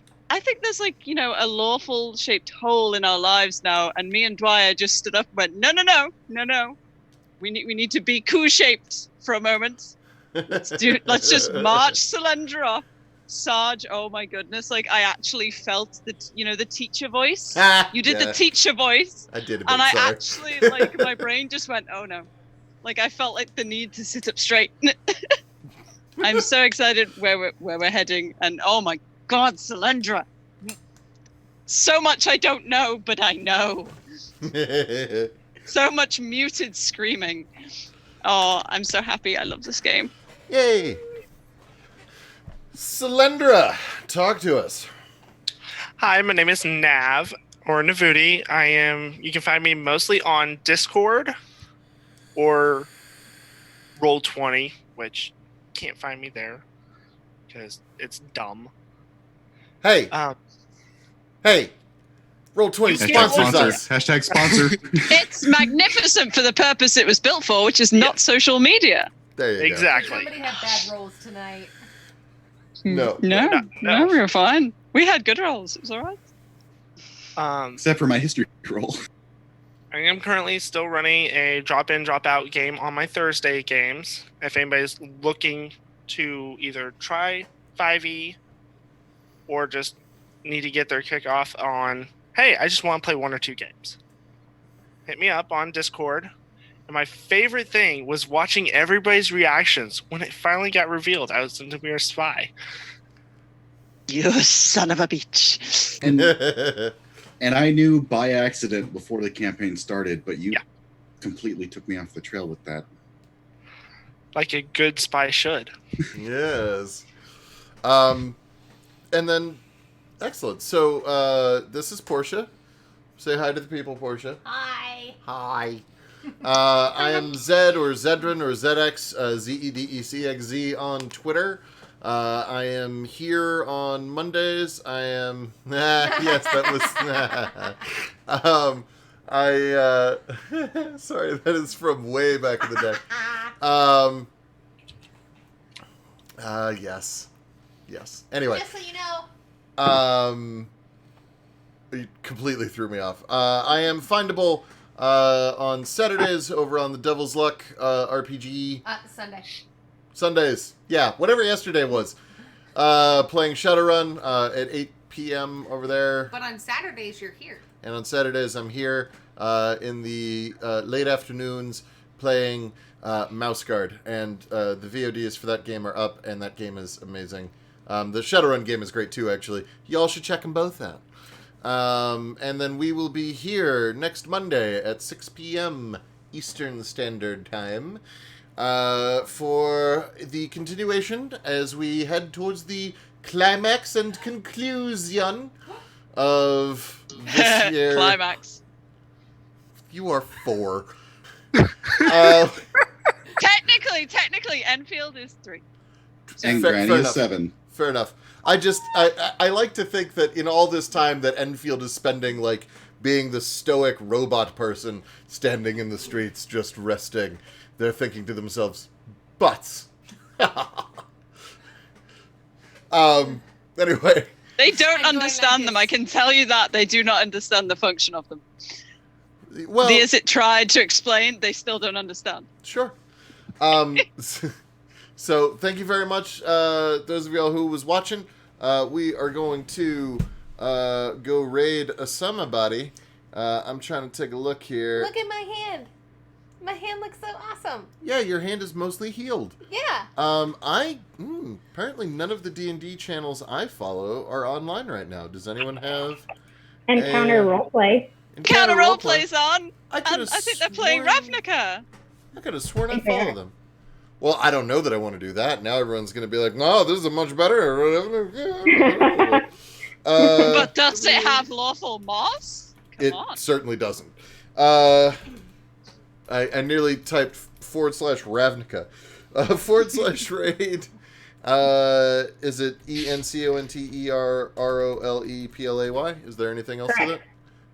think there's, a lawful shaped hole in our lives now, and me and Dwyer just stood up and went, no. We need to be coup-shaped for a moment. Let's just march Cylindra off. Sarge, oh my goodness. I actually felt the teacher voice. You did the teacher voice. I did a bit, and I sorry. actually, my brain just went, oh no. I felt the need to sit up straight. I'm so excited where we're heading, and oh my God, Cylindra. So much I don't know, but I know. So much muted screaming. Oh, I'm so happy. I love this game. Yay. Cylindra, talk to us. Hi, my name is Nav, or Navuti. You can find me mostly on Discord or Roll20, which can't find me there because it's dumb. Hey, Roll20 sponsors us. Hashtag sponsor. It's magnificent for the purpose it was built for, which is not social media. There you Exactly. Somebody had bad rolls tonight. No. No, we were fine. We had good rolls. It was all right. Except for my history roll. I am currently still running a drop-in, drop-out game on my Thursday games. If anybody's looking to either try 5e or just need to get their kickoff on, hey, I just want to play 1 or 2 games, hit me up on Discord. And my favorite thing was watching everybody's reactions when it finally got revealed I was a mere spy. You son of a bitch. And I knew by accident before the campaign started, but you completely took me off the trail with that. Like a good spy should. Yes. And then, excellent. So, this is Portia. Say hi to the people, Portia. Hi. Hi. I am Zed or Zedrin or ZX, ZEDECXZ on Twitter. I am here on Mondays. I am... yes, that was... sorry, that is from way back in the day. Yes. Yes. Anyway. Just so you know. You completely threw me off. I am findable on Saturdays over on the Devil's Luck RPG. Sunday. Sundays. Yeah, whatever yesterday was. Playing Shadowrun at 8 p.m. over there. But on Saturdays, you're here. And on Saturdays, I'm here in the late afternoons playing Mouse Guard. And the VODs for that game are up, and that game is amazing. The Shadowrun game is great, too, actually. Y'all should check them both out. And then we will be here next Monday at 6 p.m. Eastern Standard Time for the continuation as we head towards the climax and conclusion of this year. Climax. You are 4. Technically, Enfield is 3. And Fair Granny is enough. 7. Fair enough. I like to think that in all this time that Enfield is spending, like, being the stoic robot person standing in the streets just resting, they're thinking to themselves, butts. Anyway. They don't I'm going understand like them. this. I can tell you that. They do not understand the function of them. Well, As it tried to explain, they still don't understand. sure. So, thank you very much, those of y'all who was watching. We are going to go raid somebody. I'm trying to take a look here. Look at my hand. My hand looks so awesome. Yeah, your hand is mostly healed. Yeah. Apparently none of the D&D channels I follow are online right now. Does anyone have Encounter roleplay. Counter roleplay's on. I And I think they're playing Ravnica. I could have sworn I follow them. Well, I don't know that I want to do that. Now everyone's going to be like, no, this is a much better. But does it have lawful moss? Come It on. certainly doesn't. I nearly typed /Ravnica. /raid. Is it ENCONTERROLEPLAY? Is there anything else to that?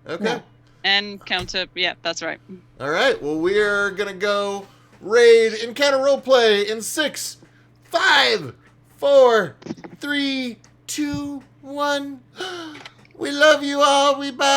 Okay. No. And counter. Yeah, that's right. All right. Well, we are going to go raid Encounter Roleplay in 6, 5, 4, 3, 2, 1. We love you all. We bye.